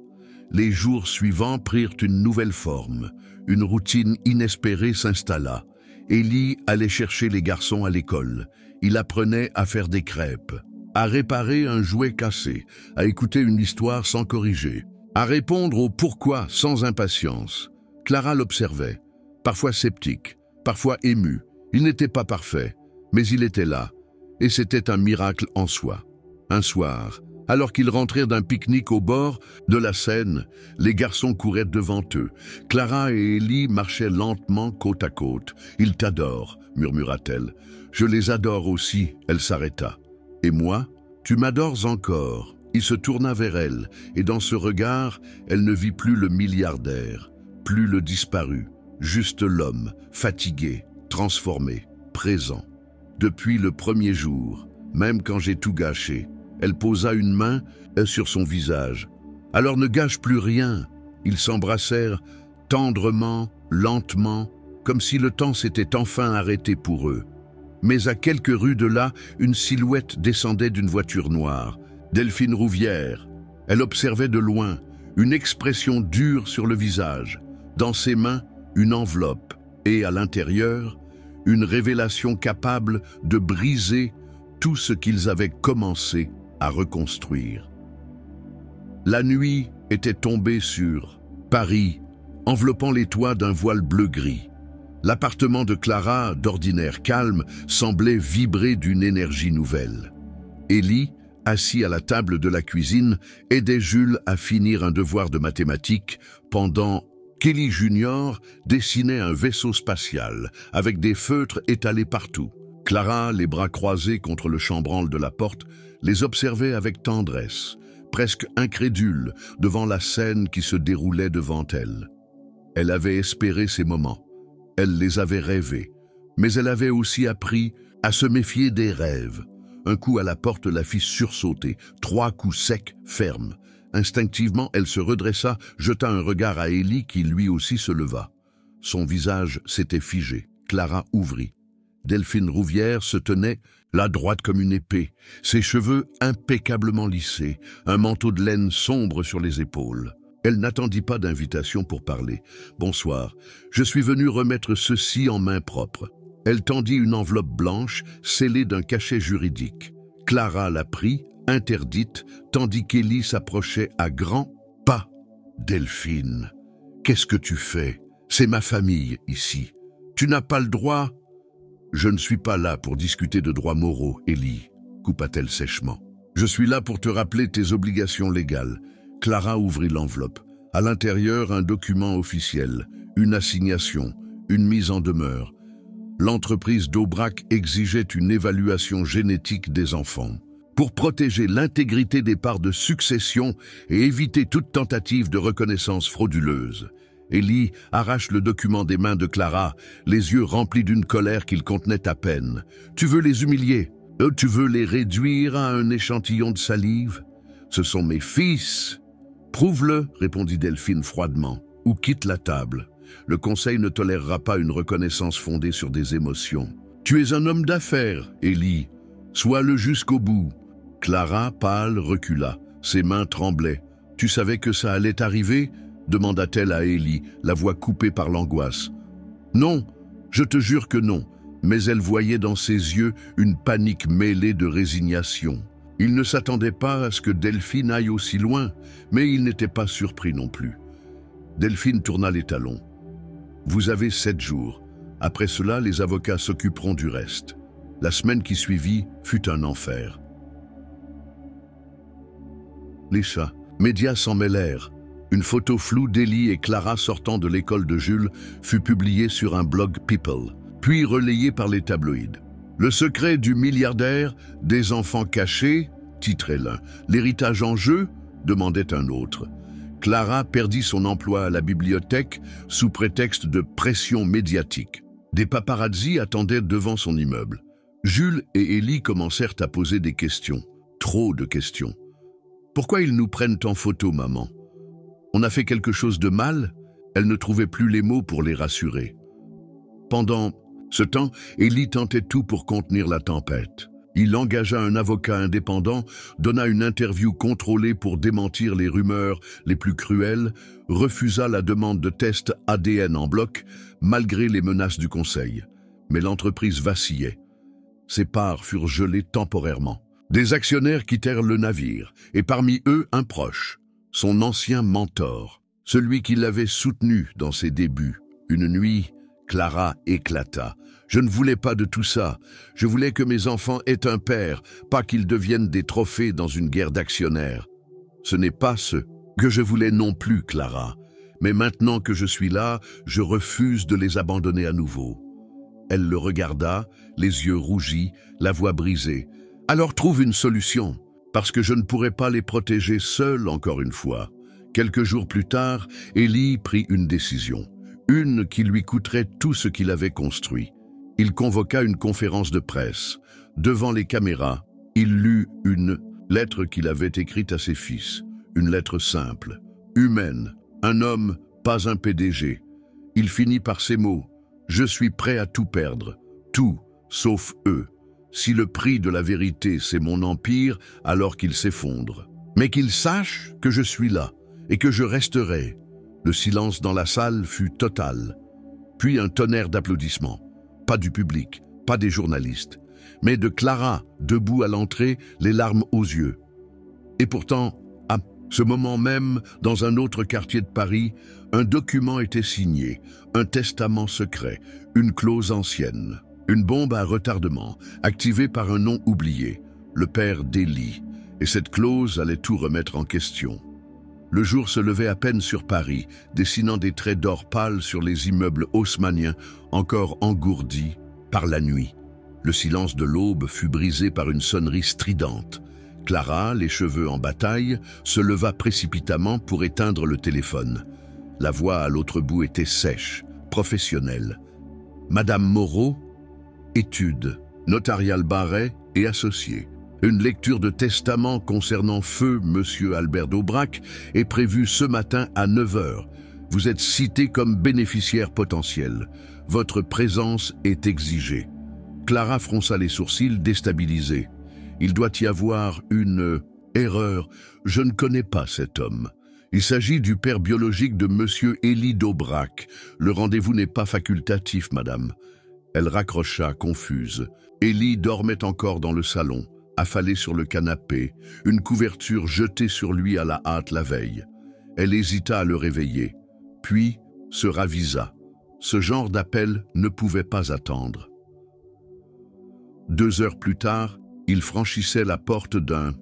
Les jours suivants prirent une nouvelle forme. Une routine inespérée s'installa. Ellie allait chercher les garçons à l'école. Il apprenait à faire des crêpes, à réparer un jouet cassé, à écouter une histoire sans corriger, à répondre au pourquoi sans impatience. Clara l'observait, parfois sceptique, parfois émue. Il n'était pas parfait, mais il était là, et c'était un miracle en soi. Un soir, alors qu'ils rentrèrent d'un pique-nique au bord de la Seine, les garçons couraient devant eux. Clara et Ellie marchaient lentement côte à côte. « Ils t'adorent », murmura-t-elle. « Je les adore aussi », elle s'arrêta. « Et moi, tu m'adores encore ?» Il se tourna vers elle, et dans ce regard, elle ne vit plus le milliardaire, plus le disparu, juste l'homme, fatigué, transformé, présent. Depuis le premier jour, même quand j'ai tout gâché, elle posa une main sur son visage. « Alors ne gâche plus rien !» Ils s'embrassèrent tendrement, lentement, comme si le temps s'était enfin arrêté pour eux. Mais à quelques rues de là, une silhouette descendait d'une voiture noire. Delphine Rouvière. Elle observait de loin, une expression dure sur le visage. Dans ses mains, une enveloppe, et à l'intérieur, une révélation capable de briser tout ce qu'ils avaient commencé à reconstruire. La nuit était tombée sur Paris, enveloppant les toits d'un voile bleu-gris. L'appartement de Clara, d'ordinaire calme, semblait vibrer d'une énergie nouvelle. Ellie, assis à la table de la cuisine, aidait Jules à finir un devoir de mathématiques pendant Kelly Junior dessinait un vaisseau spatial avec des feutres étalés partout. Clara, les bras croisés contre le chambranle de la porte, les observait avec tendresse, presque incrédule devant la scène qui se déroulait devant elle. Elle avait espéré ces moments, elle les avait rêvés, mais elle avait aussi appris à se méfier des rêves. Un coup à la porte la fit sursauter, 3 coups secs, fermes. Instinctivement, elle se redressa, jeta un regard à Ellie qui lui aussi se leva. Son visage s'était figé. Clara ouvrit. Delphine Rouvière se tenait, la droite comme une épée, ses cheveux impeccablement lissés, un manteau de laine sombre sur les épaules. Elle n'attendit pas d'invitation pour parler. « Bonsoir, je suis venue remettre ceci en main propre. » Elle tendit une enveloppe blanche, scellée d'un cachet juridique. Clara la prit, interdite, tandis qu'Ellie s'approchait à grands pas. « Delphine, qu'est-ce que tu fais? C'est ma famille ici. Tu n'as pas le droit... » « Je ne suis pas là pour discuter de droits moraux, Ellie, » coupa-t-elle sèchement. « Je suis là pour te rappeler tes obligations légales. » Clara ouvrit l'enveloppe. À l'intérieur, un document officiel, une assignation, une mise en demeure. L'entreprise d'Aubrac exigeait une évaluation génétique des enfants pour protéger l'intégrité des parts de succession et éviter toute tentative de reconnaissance frauduleuse. Ellie arrache le document des mains de Clara, les yeux remplis d'une colère qu'il contenait à peine. « Tu veux les humilier? Tu veux les réduire à un échantillon de salive? Ce sont mes fils. » « Prouve-le, » répondit Delphine froidement, « ou quitte la table. Le Conseil ne tolérera pas une reconnaissance fondée sur des émotions. Tu es un homme d'affaires, Ellie. Sois-le jusqu'au bout. » Clara, pâle, recula. Ses mains tremblaient. « Tu savais que ça allait arriver ?» demanda-t-elle à Ellie, la voix coupée par l'angoisse. « Non, je te jure que non. » Mais elle voyait dans ses yeux une panique mêlée de résignation. Il ne s'attendait pas à ce que Delphine aille aussi loin, mais il n'était pas surpris non plus. Delphine tourna les talons. « Vous avez 7 jours. Après cela, les avocats s'occuperont du reste. » La semaine qui suivit fut un enfer. Les chats. Médias s'en mêlèrent. Une photo floue d'Ellie et Clara sortant de l'école de Jules fut publiée sur un blog People, puis relayée par les tabloïds. « Le secret du milliardaire, des enfants cachés » titrait l'un. « L'héritage en jeu » demandait un autre. Clara perdit son emploi à la bibliothèque sous prétexte de pression médiatique. Des paparazzis attendaient devant son immeuble. Jules et Ellie commencèrent à poser des questions. Trop de questions. « Pourquoi ils nous prennent en photo, maman ? On a fait quelque chose de mal ?» Elle ne trouvait plus les mots pour les rassurer. Pendant ce temps, Ellie tentait tout pour contenir la tempête. Il engagea un avocat indépendant, donna une interview contrôlée pour démentir les rumeurs les plus cruelles, refusa la demande de test ADN en bloc, malgré les menaces du Conseil. Mais l'entreprise vacillait. Ses parts furent gelées temporairement. Des actionnaires quittèrent le navire, et parmi eux un proche, son ancien mentor, celui qui l'avait soutenu dans ses débuts. Une nuit, Clara éclata. « Je ne voulais pas de tout ça. Je voulais que mes enfants aient un père, pas qu'ils deviennent des trophées dans une guerre d'actionnaires. Ce n'est pas ce que je voulais non plus, Clara. Mais maintenant que je suis là, je refuse de les abandonner à nouveau. » Elle le regarda, les yeux rougis, la voix brisée. « Alors trouve une solution, parce que je ne pourrai pas les protéger seul encore une fois. » Quelques jours plus tard, Élie prit une décision. Une qui lui coûterait tout ce qu'il avait construit. Il convoqua une conférence de presse. Devant les caméras, il lut une lettre qu'il avait écrite à ses fils. Une lettre simple, humaine, un homme, pas un PDG. Il finit par ces mots. « Je suis prêt à tout perdre, tout, sauf eux. Si le prix de la vérité, c'est mon empire, alors qu'il s'effondre. Mais qu'ils sachent que je suis là et que je resterai. » Le silence dans la salle fut total. Puis un tonnerre d'applaudissements. Pas du public, pas des journalistes, mais de Clara, debout à l'entrée, les larmes aux yeux. Et pourtant, à ce moment même, dans un autre quartier de Paris, un document était signé, un testament secret, une clause ancienne, une bombe à retardement, activée par un nom oublié, le père d'Élie, et cette clause allait tout remettre en question. Le jour se levait à peine sur Paris, dessinant des traits d'or pâle sur les immeubles haussmanniens, encore engourdis par la nuit. Le silence de l'aube fut brisé par une sonnerie stridente. Clara, les cheveux en bataille, se leva précipitamment pour éteindre le téléphone. La voix à l'autre bout était sèche, professionnelle. Madame Moreau, études, notarial Barret et associés. Une lecture de testament concernant feu Monsieur Albert d'Aubrac est prévue ce matin à 9 h. Vous êtes cité comme bénéficiaire potentiel. Votre présence est exigée. Clara fronça les sourcils, déstabilisée. Il doit y avoir une erreur. Je ne connais pas cet homme. Il s'agit du père biologique de Monsieur Élie d'Aubrac. Le rendez-vous n'est pas facultatif, madame. Elle raccrocha, confuse. Élie dormait encore dans le salon, affalé sur le canapé, une couverture jetée sur lui à la hâte la veille. Elle hésita à le réveiller, puis se ravisa. Ce genre d'appel ne pouvait pas attendre. 2 heures plus tard, il franchissait la porte d'un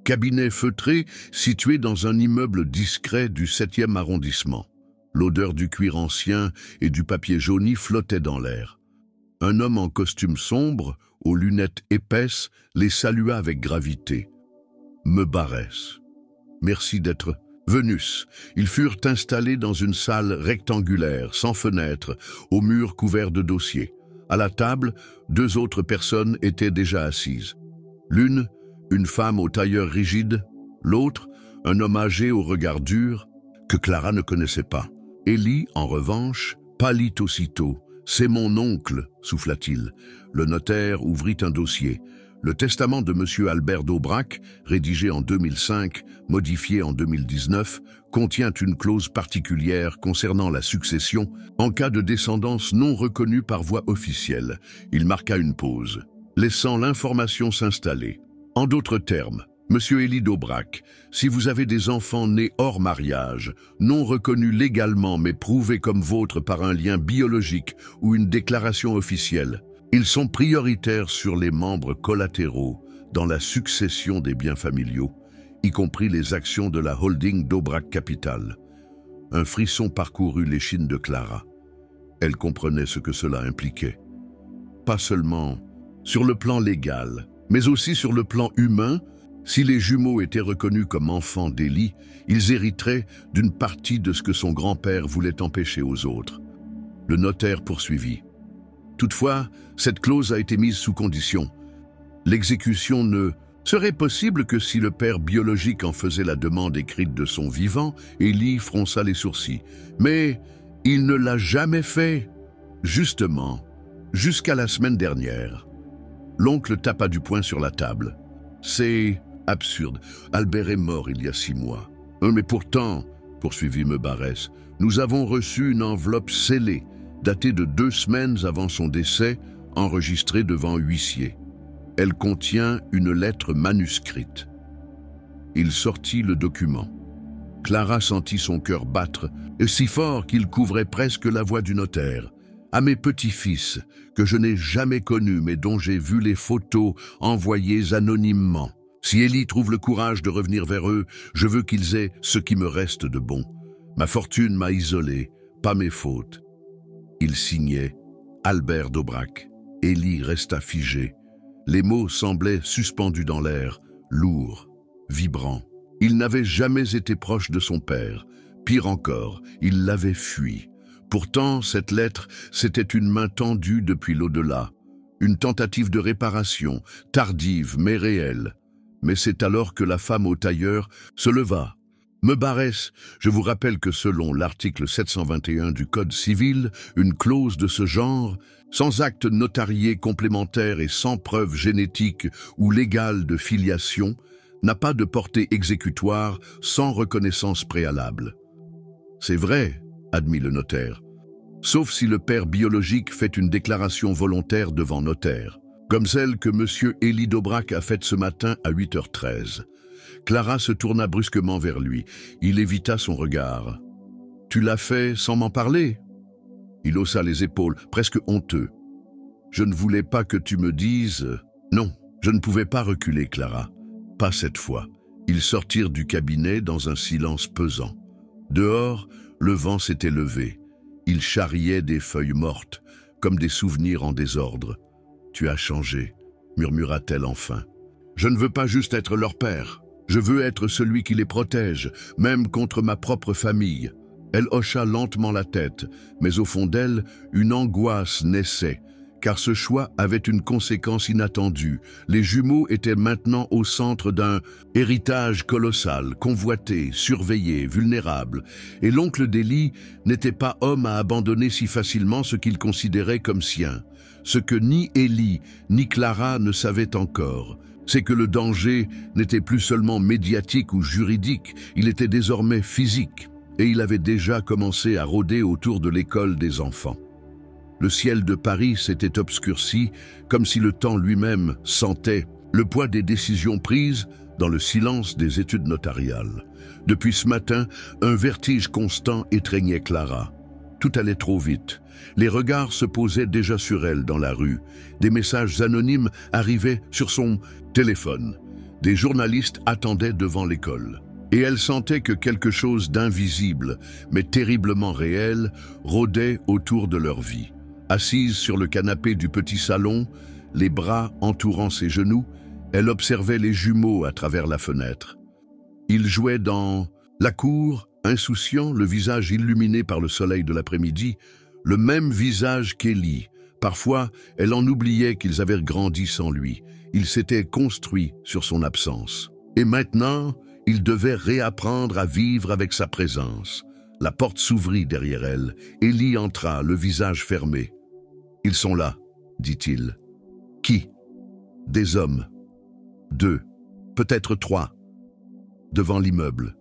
cabinet feutré situé dans un immeuble discret du 7e arrondissement. L'odeur du cuir ancien et du papier jauni flottait dans l'air. Un homme en costume sombre, aux lunettes épaisses, les salua avec gravité. « Me Barès. Merci d'être venus. » Ils furent installés dans une salle rectangulaire, sans fenêtre, aux murs couverts de dossiers. À la table, 2 autres personnes étaient déjà assises. L'une, une femme au tailleur rigide, l'autre, un homme âgé au regard dur, que Clara ne connaissait pas. Élie, en revanche, pâlit aussitôt. « C'est mon oncle, souffla-t-il. » Le notaire ouvrit un dossier. Le testament de M. Albert d'Aubrac, rédigé en 2005, modifié en 2019, contient une clause particulière concernant la succession en cas de descendance non reconnue par voie officielle. Il marqua une pause, laissant l'information s'installer. En d'autres termes, Monsieur Élie d'Aubrac, si vous avez des enfants nés hors mariage, non reconnus légalement mais prouvés comme vôtres par un lien biologique ou une déclaration officielle, ils sont prioritaires sur les membres collatéraux dans la succession des biens familiaux, y compris les actions de la holding d'Aubrac Capital. Un frisson parcourut l'échine de Clara. Elle comprenait ce que cela impliquait. Pas seulement sur le plan légal, mais aussi sur le plan humain. Si les jumeaux étaient reconnus comme enfants d'Élie, ils hériteraient d'une partie de ce que son grand-père voulait empêcher aux autres. Le notaire poursuivit. Toutefois, cette clause a été mise sous condition. L'exécution ne serait possible que si le père biologique en faisait la demande écrite de son vivant. Élie fronça les sourcils. Mais il ne l'a jamais fait, justement, jusqu'à la semaine dernière. L'oncle tapa du poing sur la table. « C'est absurde. Albert est mort il y a 6 mois. Mais pourtant, poursuivit Mebarès, nous avons reçu une enveloppe scellée, datée de 2 semaines avant son décès, enregistrée devant huissier. Elle contient une lettre manuscrite. » Il sortit le document. Clara sentit son cœur battre, si fort qu'il couvrait presque la voix du notaire. « À mes petits-fils, que je n'ai jamais connus mais dont j'ai vu les photos envoyées anonymement. Si Élie trouve le courage de revenir vers eux, je veux qu'ils aient ce qui me reste de bon. Ma fortune m'a isolé, pas mes fautes. » Il signait Albert d'Aubrac. Élie resta figé. Les mots semblaient suspendus dans l'air, lourds, vibrants. Il n'avait jamais été proche de son père. Pire encore, il l'avait fui. Pourtant, cette lettre, c'était une main tendue depuis l'au-delà. Une tentative de réparation, tardive mais réelle. Mais c'est alors que la femme au tailleur se leva. « Mebarès, je vous rappelle que selon l'article 721 du Code civil, une clause de ce genre, sans acte notarié complémentaire et sans preuve génétique ou légale de filiation, n'a pas de portée exécutoire sans reconnaissance préalable. » « C'est vrai, » admit le notaire, « sauf si le père biologique fait une déclaration volontaire devant notaire, comme celle que M. Élie d'Aubrac a faite ce matin à 8h13. » Clara se tourna brusquement vers lui. Il évita son regard. « Tu l'as fait sans m'en parler ?» Il haussa les épaules, presque honteux. « Je ne voulais pas que tu me dises... » « Non, je ne pouvais pas reculer, Clara. Pas cette fois. » Ils sortirent du cabinet dans un silence pesant. Dehors, le vent s'était levé. Il charriait des feuilles mortes, comme des souvenirs en désordre. « Tu as changé, » murmura-t-elle enfin. « Je ne veux pas juste être leur père. Je veux être celui qui les protège, même contre ma propre famille. » Elle hocha lentement la tête, mais au fond d'elle, une angoisse naissait, car ce choix avait une conséquence inattendue. Les jumeaux étaient maintenant au centre d'un héritage colossal, convoité, surveillé, vulnérable, et l'oncle d'Élie n'était pas homme à abandonner si facilement ce qu'il considérait comme sien. Ce que ni Élie ni Clara ne savaient encore, c'est que le danger n'était plus seulement médiatique ou juridique, il était désormais physique, et il avait déjà commencé à rôder autour de l'école des enfants. Le ciel de Paris s'était obscurci, comme si le temps lui-même sentait le poids des décisions prises dans le silence des études notariales. Depuis ce matin, un vertige constant étreignait Clara. Tout allait trop vite. Les regards se posaient déjà sur elle dans la rue. Des messages anonymes arrivaient sur son téléphone. Des journalistes attendaient devant l'école. Et elle sentait que quelque chose d'invisible, mais terriblement réel, rôdait autour de leur vie. Assise sur le canapé du petit salon, les bras entourant ses genoux, elle observait les jumeaux à travers la fenêtre. Ils jouaient dans la cour, insouciants, le visage illuminé par le soleil de l'après-midi, le même visage qu'Élie. Parfois, elle en oubliait qu'ils avaient grandi sans lui. Ils s'étaient construits sur son absence. Et maintenant, ils devaient réapprendre à vivre avec sa présence. La porte s'ouvrit derrière elle. Élie entra, le visage fermé. « Ils sont là, » dit-il. « Qui ?»« Des hommes. 2, peut-être 3, devant l'immeuble.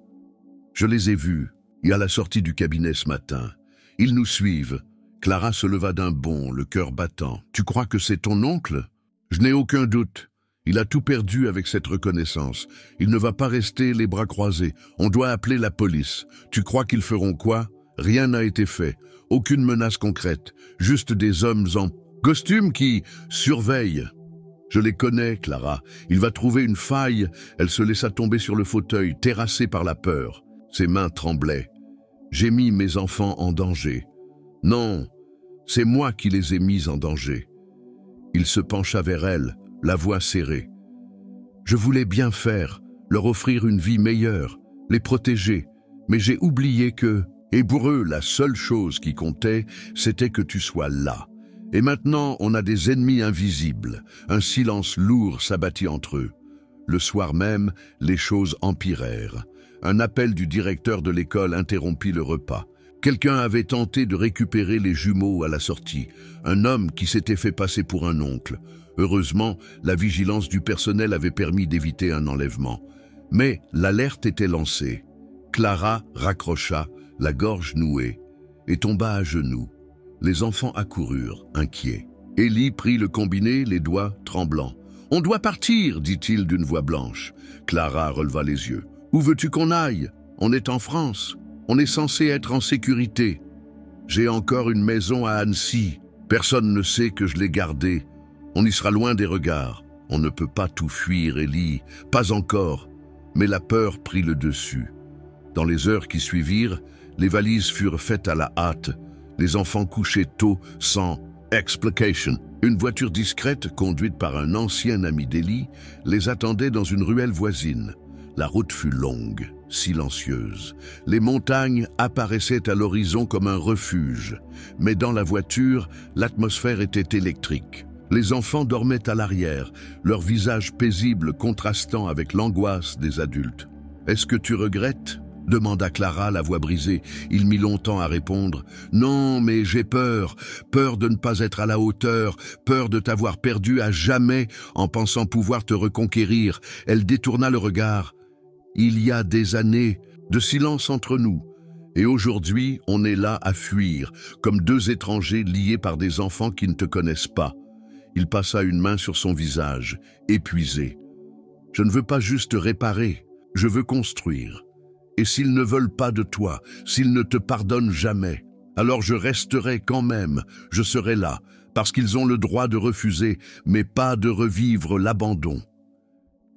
Je les ai vus, et à la sortie du cabinet ce matin. Ils nous suivent. » Clara se leva d'un bond, le cœur battant. « Tu crois que c'est ton oncle ?»« Je n'ai aucun doute. Il a tout perdu avec cette reconnaissance. Il ne va pas rester les bras croisés. On doit appeler la police. Tu crois qu'ils feront quoi ? Rien n'a été fait. Aucune menace concrète. Juste des hommes en costume qui surveillent. Je les connais, Clara. Il va trouver une faille. » Elle se laissa tomber sur le fauteuil, terrassée par la peur. Ses mains tremblaient. « J'ai mis mes enfants en danger. » « Non, c'est moi qui les ai mis en danger. » Il se pencha vers elle, la voix serrée. « Je voulais bien faire, leur offrir une vie meilleure, les protéger, mais j'ai oublié que... Et pour eux, la seule chose qui comptait, c'était que tu sois là. Et maintenant, on a des ennemis invisibles. » Un silence lourd s'abattit entre eux. Le soir même, les choses empirèrent. Un appel du directeur de l'école interrompit le repas. Quelqu'un avait tenté de récupérer les jumeaux à la sortie, un homme qui s'était fait passer pour un oncle. Heureusement, la vigilance du personnel avait permis d'éviter un enlèvement. Mais l'alerte était lancée. Clara raccrocha, la gorge nouée, et tomba à genoux. Les enfants accoururent, inquiets. Ellie prit le combiné, les doigts tremblants. « On doit partir » dit-il d'une voix blanche. Clara releva les yeux. « Où veux-tu qu'on aille? On est en France. On est censé être en sécurité. J'ai encore une maison à Annecy. Personne ne sait que je l'ai gardée. On y sera loin des regards. On ne peut pas tout fuir, Ellie. Pas encore. » Mais la peur prit le dessus. Dans les heures qui suivirent, les valises furent faites à la hâte. Les enfants couchaient tôt, sans explication. Une voiture discrète, conduite par un ancien ami d'Ellie, les attendait dans une ruelle voisine. La route fut longue, silencieuse. Les montagnes apparaissaient à l'horizon comme un refuge. Mais dans la voiture, l'atmosphère était électrique. Les enfants dormaient à l'arrière, leurs visages paisibles contrastant avec l'angoisse des adultes. « Est-ce que tu regrettes ?» demanda Clara, la voix brisée. Il mit longtemps à répondre. « Non, mais j'ai peur. Peur de ne pas être à la hauteur. Peur de t'avoir perdu à jamais en pensant pouvoir te reconquérir. » Elle détourna le regard. « Il y a des années de silence entre nous. Et aujourd'hui, on est là à fuir, comme deux étrangers liés par des enfants qui ne te connaissent pas. » Il passa une main sur son visage, épuisé. « Je ne veux pas juste réparer, je veux construire. Et s'ils ne veulent pas de toi, s'ils ne te pardonnent jamais, alors je resterai quand même, je serai là, parce qu'ils ont le droit de refuser, mais pas de revivre l'abandon. »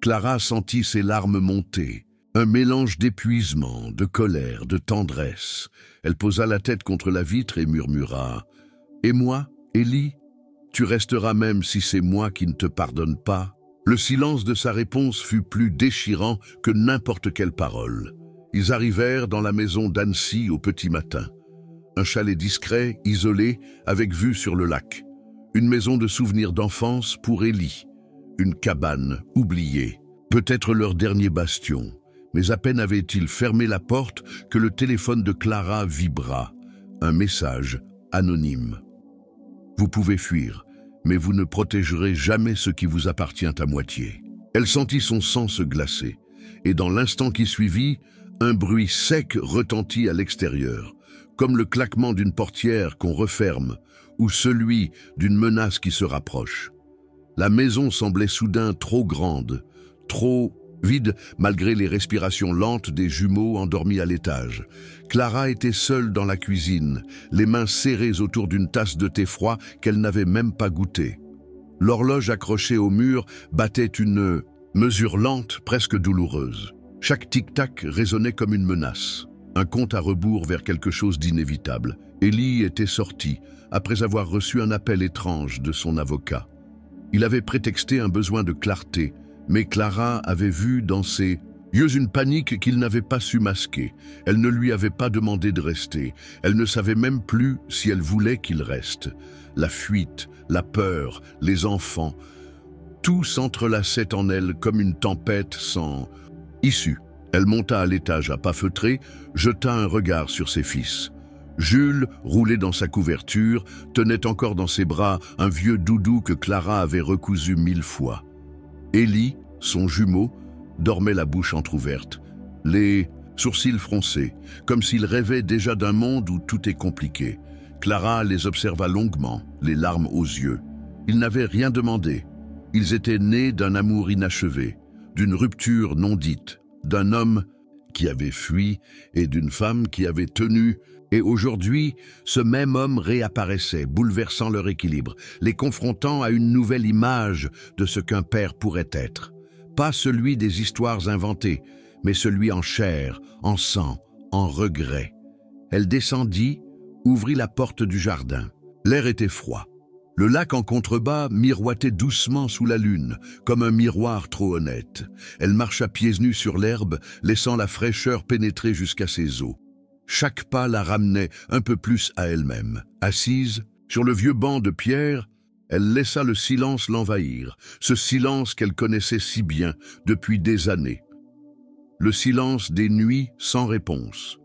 Clara sentit ses larmes monter, un mélange d'épuisement, de colère, de tendresse. Elle posa la tête contre la vitre et murmura « Et moi, Ellie ? Tu resteras même si c'est moi qui ne te pardonne pas ?» Le silence de sa réponse fut plus déchirant que n'importe quelle parole. Ils arrivèrent dans la maison d'Annecy au petit matin. Un chalet discret, isolé, avec vue sur le lac. Une maison de souvenirs d'enfance pour Ellie. Une cabane oubliée. Peut-être leur dernier bastion. Mais à peine avait-il fermé la porte que le téléphone de Clara vibra. Un message anonyme. « Vous pouvez fuir, mais vous ne protégerez jamais ce qui vous appartient à moitié. » Elle sentit son sang se glacer, et dans l'instant qui suivit, un bruit sec retentit à l'extérieur, comme le claquement d'une portière qu'on referme, ou celui d'une menace qui se rapproche. La maison semblait soudain trop grande, trop vide malgré les respirations lentes des jumeaux endormis à l'étage. Clara était seule dans la cuisine, les mains serrées autour d'une tasse de thé froid qu'elle n'avait même pas goûté. L'horloge accrochée au mur battait une mesure lente, presque douloureuse. Chaque tic-tac résonnait comme une menace, un compte à rebours vers quelque chose d'inévitable. Ellie était sortie, après avoir reçu un appel étrange de son avocat. Il avait prétexté un besoin de clarté, mais Clara avait vu dans ses yeux une panique qu'il n'avait pas su masquer. Elle ne lui avait pas demandé de rester. Elle ne savait même plus si elle voulait qu'il reste. La fuite, la peur, les enfants, tout s'entrelaçait en elle comme une tempête sans issue. Elle monta à l'étage à pas feutrés, jeta un regard sur ses fils. Jules, roulé dans sa couverture, tenait encore dans ses bras un vieux doudou que Clara avait recousu 1000 fois. Ellie, son jumeau, dormait la bouche entr'ouverte, les sourcils froncés, comme s'il rêvait déjà d'un monde où tout est compliqué. Clara les observa longuement, les larmes aux yeux. Ils n'avaient rien demandé. Ils étaient nés d'un amour inachevé, d'une rupture non dite, d'un homme qui avait fui et d'une femme qui avait tenu. Et aujourd'hui, ce même homme réapparaissait, bouleversant leur équilibre, les confrontant à une nouvelle image de ce qu'un père pourrait être. Pas celui des histoires inventées, mais celui en chair, en sang, en regret. Elle descendit, ouvrit la porte du jardin. L'air était froid. Le lac en contrebas miroitait doucement sous la lune, comme un miroir trop honnête. Elle marcha pieds nus sur l'herbe, laissant la fraîcheur pénétrer jusqu'à ses os. Chaque pas la ramenait un peu plus à elle-même. Assise, sur le vieux banc de pierre, elle laissa le silence l'envahir, ce silence qu'elle connaissait si bien depuis des années. Le silence des nuits sans réponse.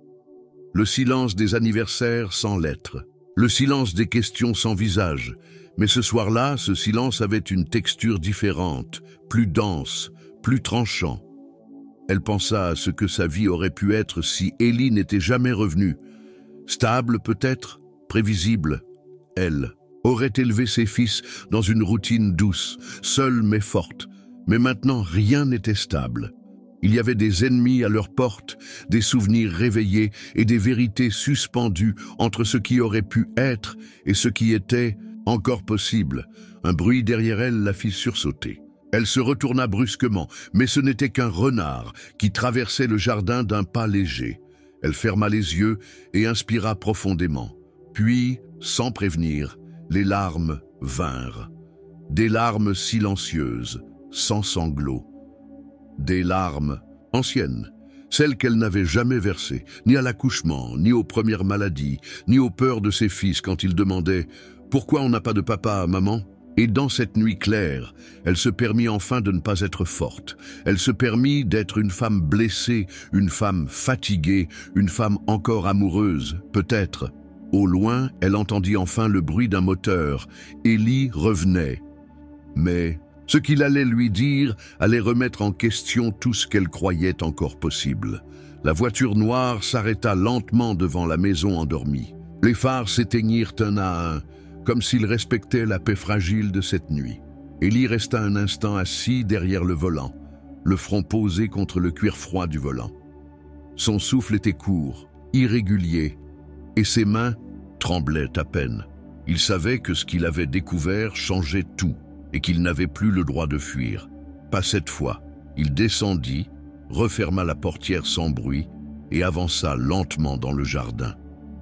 Le silence des anniversaires sans lettres. Le silence des questions sans visage. Mais ce soir-là, ce silence avait une texture différente, plus dense, plus tranchant. Elle pensa à ce que sa vie aurait pu être si Ellie n'était jamais revenue. Stable peut-être, prévisible. Elle aurait élevé ses fils dans une routine douce, seule mais forte. Mais maintenant, rien n'était stable. Il y avait des ennemis à leur porte, des souvenirs réveillés et des vérités suspendues entre ce qui aurait pu être et ce qui était encore possible. Un bruit derrière elle la fit sursauter. Elle se retourna brusquement, mais ce n'était qu'un renard qui traversait le jardin d'un pas léger. Elle ferma les yeux et inspira profondément. Puis, sans prévenir, les larmes vinrent. Des larmes silencieuses, sans sanglots. Des larmes anciennes, celles qu'elle n'avait jamais versées, ni à l'accouchement, ni aux premières maladies, ni aux peurs de ses fils quand ils demandaient « Pourquoi on n'a pas de papa, maman ?» Et dans cette nuit claire, elle se permit enfin de ne pas être forte. Elle se permit d'être une femme blessée, une femme fatiguée, une femme encore amoureuse, peut-être. Au loin, elle entendit enfin le bruit d'un moteur. Ellie revenait. Mais ce qu'il allait lui dire allait remettre en question tout ce qu'elle croyait encore possible. La voiture noire s'arrêta lentement devant la maison endormie. Les phares s'éteignirent un à un, comme s'ils respectaient la paix fragile de cette nuit. Ellie resta un instant assis derrière le volant, le front posé contre le cuir froid du volant. Son souffle était court, irrégulier, et ses mains tremblaient à peine. Il savait que ce qu'il avait découvert changeait tout, et qu'il n'avait plus le droit de fuir. Pas cette fois. Il descendit, referma la portière sans bruit, et avança lentement dans le jardin.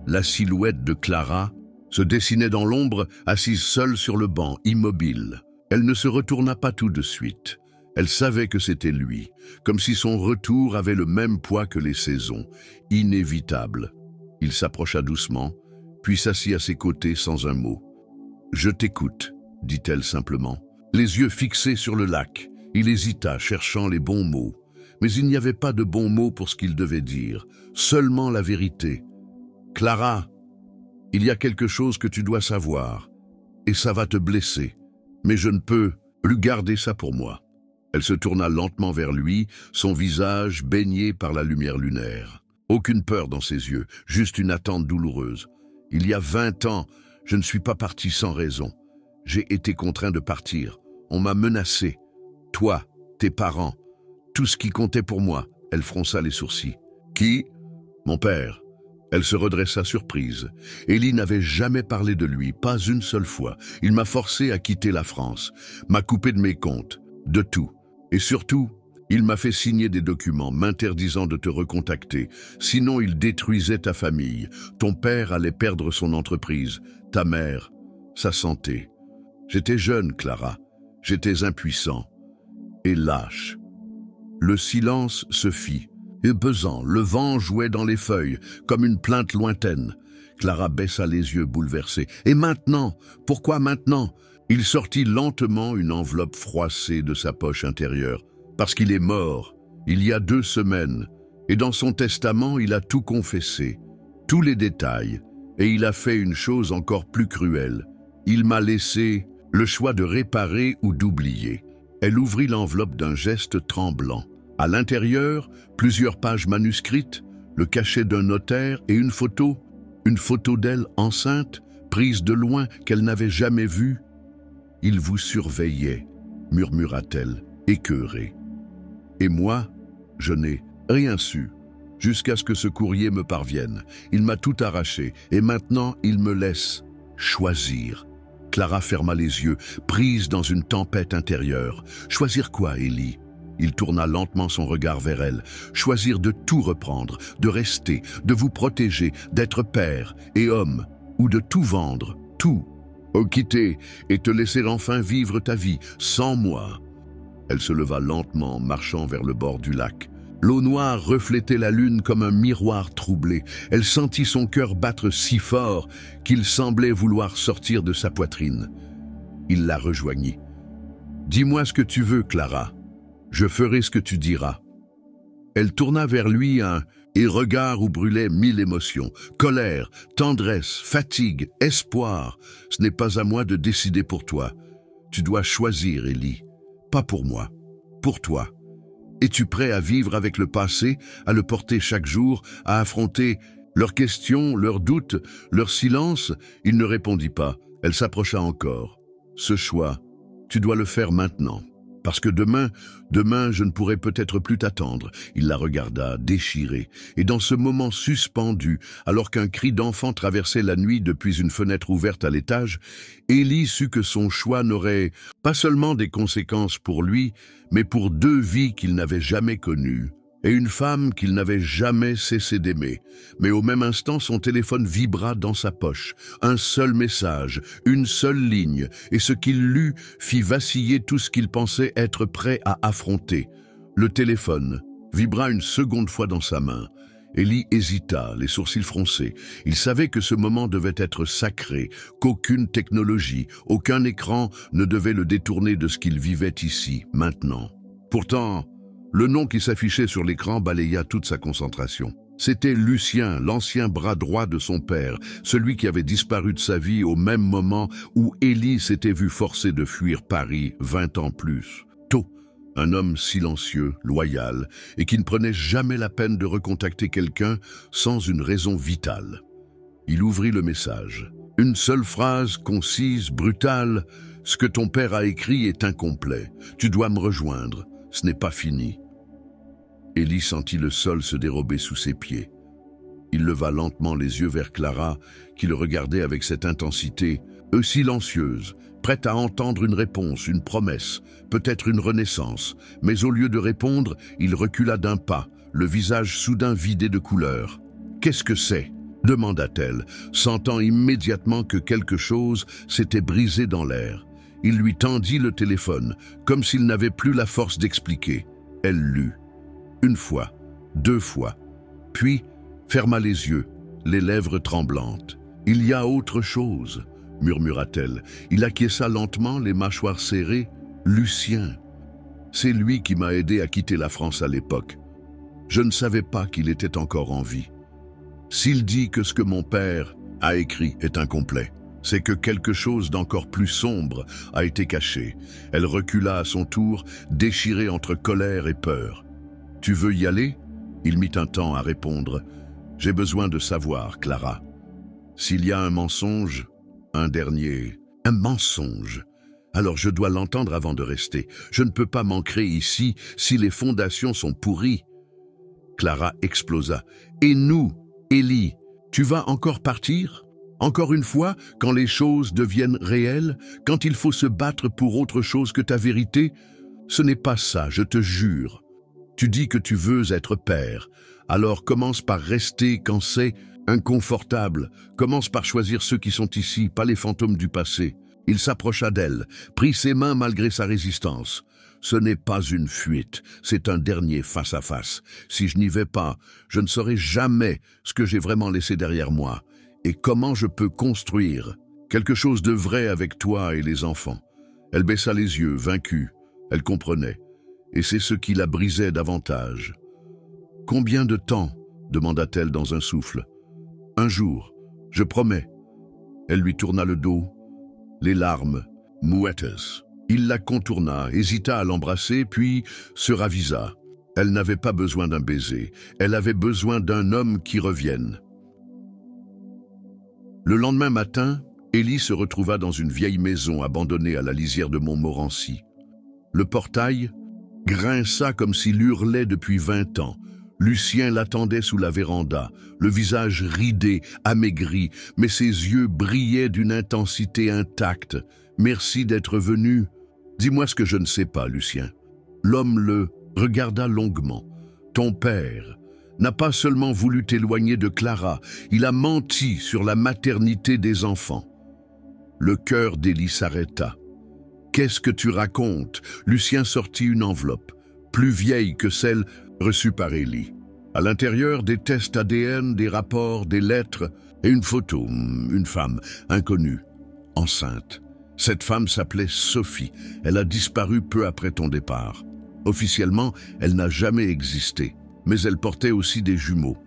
La silhouette de Clara se dessinait dans l'ombre, assise seule sur le banc, immobile. Elle ne se retourna pas tout de suite. Elle savait que c'était lui, comme si son retour avait le même poids que les saisons, inévitable. Il s'approcha doucement, puis s'assit à ses côtés sans un mot. « Je t'écoute », dit-elle simplement. Les yeux fixés sur le lac, il hésita, cherchant les bons mots. Mais il n'y avait pas de bons mots pour ce qu'il devait dire, seulement la vérité. « Clara, il y a quelque chose que tu dois savoir, et ça va te blesser, mais je ne peux plus garder ça pour moi. » Elle se tourna lentement vers lui, son visage baigné par la lumière lunaire. Aucune peur dans ses yeux, juste une attente douloureuse. « Il y a 20 ans, je ne suis pas parti sans raison. J'ai été contraint de partir. On m'a menacé. Toi, tes parents, tout ce qui comptait pour moi. » Elle fronça les sourcils. « Qui ? » ?»« Mon père. » Elle se redressa surprise. Ellie n'avait jamais parlé de lui, pas une seule fois. Il m'a forcé à quitter la France, m'a coupé de mes comptes, de tout. Et surtout, il m'a fait signer des documents m'interdisant de te recontacter. Sinon, il détruisait ta famille. Ton père allait perdre son entreprise, ta mère, sa santé. J'étais jeune, Clara. J'étais impuissant et lâche. Le silence se fit. Et pesant, le vent jouait dans les feuilles, comme une plainte lointaine. Clara baissa les yeux bouleversée. « Et maintenant ? Pourquoi maintenant ?» Il sortit lentement une enveloppe froissée de sa poche intérieure. « Parce qu'il est mort, il y a 2 semaines, et dans son testament, il a tout confessé, tous les détails, et il a fait une chose encore plus cruelle. Il m'a laissé le choix de réparer ou d'oublier. » Elle ouvrit l'enveloppe d'un geste tremblant. À l'intérieur, plusieurs pages manuscrites, le cachet d'un notaire et une photo d'elle enceinte, prise de loin, qu'elle n'avait jamais vue. « Il vous surveillait », murmura-t-elle, écœurée. « Et moi, je n'ai rien su, jusqu'à ce que ce courrier me parvienne. Il m'a tout arraché, et maintenant il me laisse choisir. » Clara ferma les yeux, prise dans une tempête intérieure. « Choisir quoi, Ellie ?» Il tourna lentement son regard vers elle. « Choisir de tout reprendre, de rester, de vous protéger, d'être père et homme, ou de tout vendre, tout. Ou quitter et te laisser enfin vivre ta vie, sans moi. » Elle se leva lentement, marchant vers le bord du lac. L'eau noire reflétait la lune comme un miroir troublé. Elle sentit son cœur battre si fort qu'il semblait vouloir sortir de sa poitrine. Il la rejoignit. « Dis-moi ce que tu veux, Clara. Je ferai ce que tu diras. » Elle tourna vers lui un et regards où brûlaient 1000 émotions. Colère, tendresse, fatigue, espoir. Ce n'est pas à moi de décider pour toi. Tu dois choisir, Élie. Pas pour moi, pour toi. Es-tu prêt à vivre avec le passé, à le porter chaque jour, à affronter leurs questions, leurs doutes, leur silence? Il ne répondit pas. Elle s'approcha encore. Ce choix, tu dois le faire maintenant. Parce que demain, je ne pourrai peut-être plus t'attendre. Il la regarda, déchiré, et dans ce moment suspendu, alors qu'un cri d'enfant traversait la nuit depuis une fenêtre ouverte à l'étage, Élie sut que son choix n'aurait pas seulement des conséquences pour lui, mais pour 2 vies qu'il n'avait jamais connues, et une femme qu'il n'avait jamais cessé d'aimer. Mais au même instant, son téléphone vibra dans sa poche. Un seul message, une seule ligne, et ce qu'il lut fit vaciller tout ce qu'il pensait être prêt à affronter. Le téléphone vibra une seconde fois dans sa main. Élie hésita, les sourcils froncés. Il savait que ce moment devait être sacré, qu'aucune technologie, aucun écran ne devait le détourner de ce qu'il vivait ici, maintenant. Pourtant, le nom qui s'affichait sur l'écran balaya toute sa concentration. C'était Lucien, l'ancien bras droit de son père, celui qui avait disparu de sa vie au même moment où Élie s'était vu forcé de fuir Paris 20 ans plus tôt. Un homme silencieux, loyal, et qui ne prenait jamais la peine de recontacter quelqu'un sans une raison vitale. Il ouvrit le message. Une seule phrase, concise, brutale. « Ce que ton père a écrit est incomplet. Tu dois me rejoindre. Ce n'est pas fini. » Élie sentit le sol se dérober sous ses pieds. Il leva lentement les yeux vers Clara, qui le regardait avec cette intensité, silencieuse, prête à entendre une réponse, une promesse, peut-être une renaissance. Mais au lieu de répondre, il recula d'un pas, le visage soudain vidé de couleur. « Qu'est-ce que c'est ?» demanda-t-elle, sentant immédiatement que quelque chose s'était brisé dans l'air. Il lui tendit le téléphone, comme s'il n'avait plus la force d'expliquer. Elle lut. 1 fois, 2 fois, puis ferma les yeux, les lèvres tremblantes. « Il y a autre chose », murmura-t-elle. Il acquiesça lentement, les mâchoires serrées. « Lucien. C'est lui qui m'a aidé à quitter la France à l'époque. Je ne savais pas qu'il était encore en vie. S'il dit que ce que mon père a écrit est incomplet, c'est que quelque chose d'encore plus sombre a été caché. » Elle recula à son tour, déchirée entre colère et peur. « Tu veux y aller ?» Il mit un temps à répondre. « J'ai besoin de savoir, Clara. S'il y a un mensonge, un dernier... » « Un mensonge. Alors je dois l'entendre avant de rester. Je ne peux pas m'ancrer ici si les fondations sont pourries. » Clara explosa. « Et nous, Élie, tu vas encore partir ? Encore une fois, quand les choses deviennent réelles, quand il faut se battre pour autre chose que ta vérité ? Ce n'est pas ça, je te jure. Tu dis que tu veux être père. Alors commence par rester quand c'est inconfortable. Commence par choisir ceux qui sont ici, pas les fantômes du passé. » Il s'approcha d'elle, prit ses mains malgré sa résistance. « Ce n'est pas une fuite, c'est un dernier face-à-face. Si je n'y vais pas, je ne saurai jamais ce que j'ai vraiment laissé derrière moi. Et comment je peux construire quelque chose de vrai avec toi et les enfants. » Elle baissa les yeux, vaincue. Elle comprenait. Et c'est ce qui la brisait davantage. « Combien de temps ?» demanda-t-elle dans un souffle. « 1 jour, je promets. » Elle lui tourna le dos, les larmes mouettes. Il la contourna, hésita à l'embrasser, puis se ravisa. Elle n'avait pas besoin d'un baiser, elle avait besoin d'un homme qui revienne. Le lendemain matin, Élie se retrouva dans une vieille maison abandonnée à la lisière de Montmorency. Le portail grinça comme s'il hurlait depuis 20 ans. Lucien l'attendait sous la véranda, le visage ridé, amaigri, mais ses yeux brillaient d'une intensité intacte. « Merci d'être venu. Dis-moi ce que je ne sais pas, Lucien. » L'homme le regarda longuement. « Ton père n'a pas seulement voulu t'éloigner de Clara, il a menti sur la maternité des enfants. » Le cœur d'Élie s'arrêta. « Qu'est-ce que tu racontes ?» Lucien sortit une enveloppe, plus vieille que celle reçue par Élie. À l'intérieur, des tests ADN, des rapports, des lettres et une photo, une femme inconnue, enceinte. Cette femme s'appelait Sophie. Elle a disparu peu après ton départ. Officiellement, elle n'a jamais existé. mais elle portait aussi des jumeaux.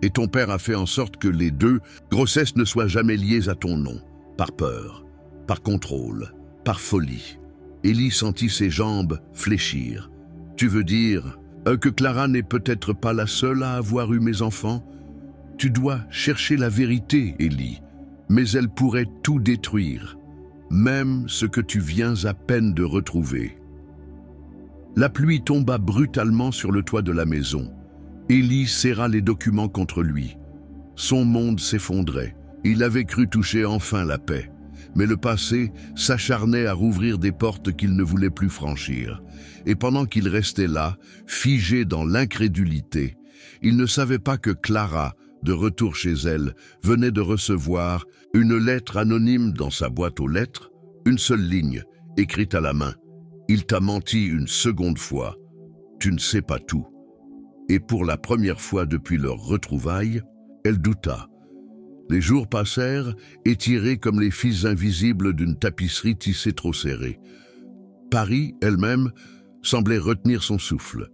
Et ton père a fait en sorte que les deux grossesses ne soient jamais liées à ton nom, par peur, par contrôle, par folie. Élie sentit ses jambes fléchir. Tu veux dire que Clara n'est peut-être pas la seule à avoir eu mes enfants? Tu dois chercher la vérité, Élie, mais elle pourrait tout détruire, même ce que tu viens à peine de retrouver. La pluie tomba brutalement sur le toit de la maison. Élie serra les documents contre lui. Son monde s'effondrait. Il avait cru toucher enfin la paix. Mais le passé s'acharnait à rouvrir des portes qu'il ne voulait plus franchir. Et pendant qu'il restait là, figé dans l'incrédulité, il ne savait pas que Clara, de retour chez elle, venait de recevoir une lettre anonyme dans sa boîte aux lettres, une seule ligne, écrite à la main. Il t'a menti une seconde fois. Tu ne sais pas tout. Et pour la première fois depuis leur retrouvaille, elle douta. Les jours passèrent, étirés comme les fils invisibles d'une tapisserie tissée trop serrée. Paris, elle-même, semblait retenir son souffle.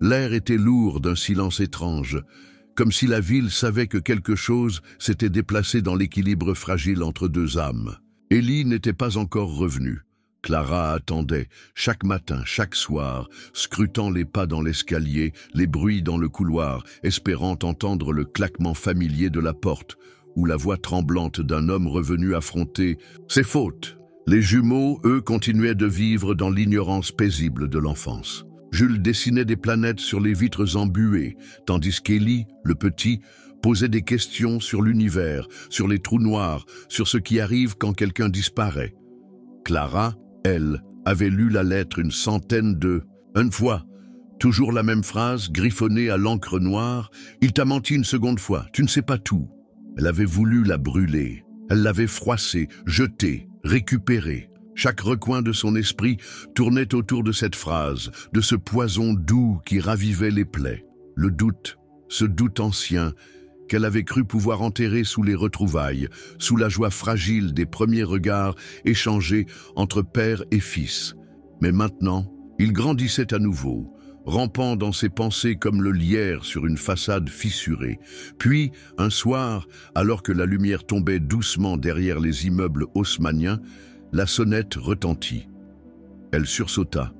L'air était lourd d'un silence étrange, comme si la ville savait que quelque chose s'était déplacé dans l'équilibre fragile entre deux âmes. Élie n'était pas encore revenue. Clara attendait, chaque matin, chaque soir, scrutant les pas dans l'escalier, les bruits dans le couloir, espérant entendre le claquement familier de la porte ou la voix tremblante d'un homme revenu affronter ses fautes. Les jumeaux, eux, continuaient de vivre dans l'ignorance paisible de l'enfance. Jules dessinait des planètes sur les vitres embuées, tandis qu'Élie, le petit, posait des questions sur l'univers, sur les trous noirs, sur ce qui arrive quand quelqu'un disparaît. Clara, elle, avait lu la lettre une fois. Toujours la même phrase, griffonnée à l'encre noire. Il t'a menti une seconde fois, tu ne sais pas tout. Elle avait voulu la brûler. Elle l'avait froissée, jetée, récupérée. Chaque recoin de son esprit tournait autour de cette phrase, de ce poison doux qui ravivait les plaies. Le doute, ce doute ancien, qu'elle avait cru pouvoir enterrer sous les retrouvailles, sous la joie fragile des premiers regards échangés entre père et fils. Mais maintenant, il grandissait à nouveau, rampant dans ses pensées comme le lierre sur une façade fissurée. Puis, un soir, alors que la lumière tombait doucement derrière les immeubles haussmanniens, la sonnette retentit. Elle sursauta.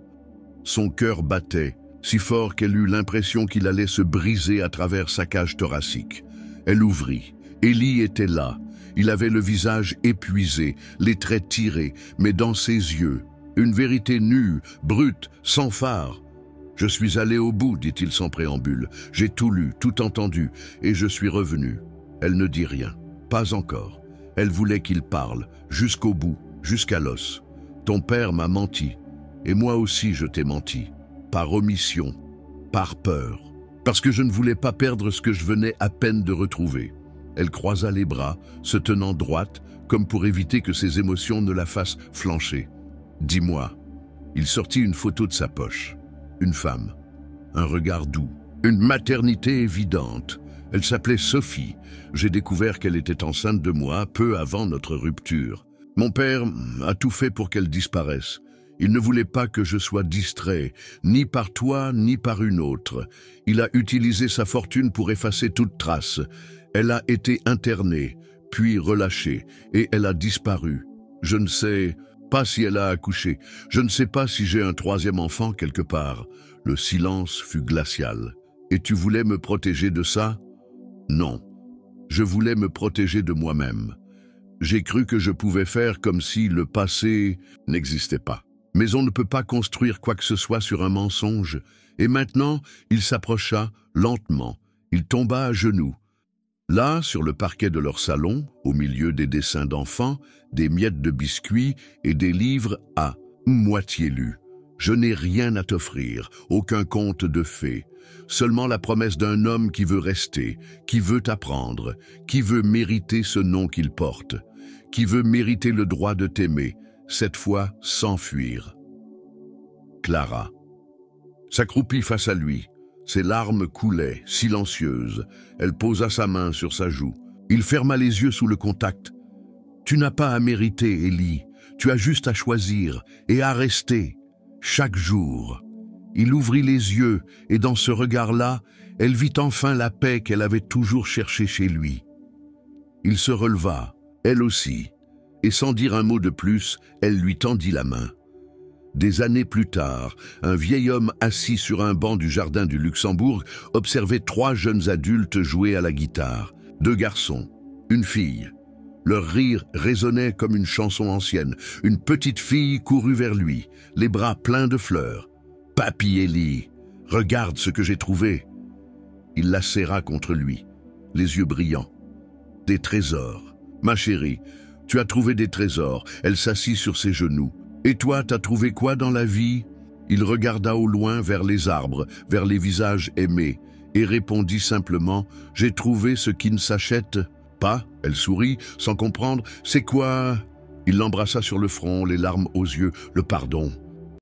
Son cœur battait, si fort qu'elle eut l'impression qu'il allait se briser à travers sa cage thoracique. Elle ouvrit. Élie était là. Il avait le visage épuisé, les traits tirés, mais dans ses yeux, une vérité nue, brute, sans phare. « Je suis allé au bout, dit-il sans préambule. J'ai tout lu, tout entendu, et je suis revenu. » Elle ne dit rien. Pas encore. Elle voulait qu'il parle, jusqu'au bout, jusqu'à l'os. « Ton père m'a menti, et moi aussi je t'ai menti. Par omission, par peur. Parce que je ne voulais pas perdre ce que je venais à peine de retrouver. » Elle croisa les bras, se tenant droite, comme pour éviter que ses émotions ne la fassent flancher. « Dis-moi. » Il sortit une photo de sa poche. Une femme. Un regard doux. Une maternité évidente. Elle s'appelait Sophie. J'ai découvert qu'elle était enceinte de moi peu avant notre rupture. Mon père a tout fait pour qu'elle disparaisse. Il ne voulait pas que je sois distrait, ni par toi, ni par une autre. Il a utilisé sa fortune pour effacer toute trace. Elle a été internée, puis relâchée, et elle a disparu. Je ne sais pas si elle a accouché. Je ne sais pas si j'ai un troisième enfant quelque part. Le silence fut glacial. Et tu voulais me protéger de ça? Non. Je voulais me protéger de moi-même. J'ai cru que je pouvais faire comme si le passé n'existait pas. Mais on ne peut pas construire quoi que ce soit sur un mensonge. Et maintenant, il s'approcha lentement. Il tomba à genoux. Là, sur le parquet de leur salon, au milieu des dessins d'enfants, des miettes de biscuits et des livres à moitié lus. Je n'ai rien à t'offrir, aucun conte de fées. Seulement la promesse d'un homme qui veut rester, qui veut apprendre, qui veut mériter ce nom qu'il porte, qui veut mériter le droit de t'aimer, cette fois sans fuir. Clara s'accroupit face à lui. Ses larmes coulaient, silencieuses. Elle posa sa main sur sa joue. Il ferma les yeux sous le contact. « Tu n'as pas à mériter, Élie. Tu as juste à choisir et à rester, chaque jour. » Il ouvrit les yeux, et dans ce regard-là, elle vit enfin la paix qu'elle avait toujours cherchée chez lui. Il se releva, elle aussi, et sans dire un mot de plus, elle lui tendit la main. Des années plus tard, un vieil homme assis sur un banc du jardin du Luxembourg observait 3 jeunes adultes jouer à la guitare, 2 garçons, une fille. Leur rire résonnait comme une chanson ancienne. Une petite fille courut vers lui, les bras pleins de fleurs. « Papy Élie, regarde ce que j'ai trouvé !» Il la serra contre lui, les yeux brillants. « Des trésors. Ma chérie, tu as trouvé des trésors. » Elle s'assit sur ses genoux. « Et toi, t'as trouvé quoi dans la vie ?» Il regarda au loin vers les arbres, vers les visages aimés, et répondit simplement « J'ai trouvé ce qui ne s'achète pas. » Elle sourit, sans comprendre. « C'est quoi ?» Il l'embrassa sur le front, les larmes aux yeux. « Le pardon.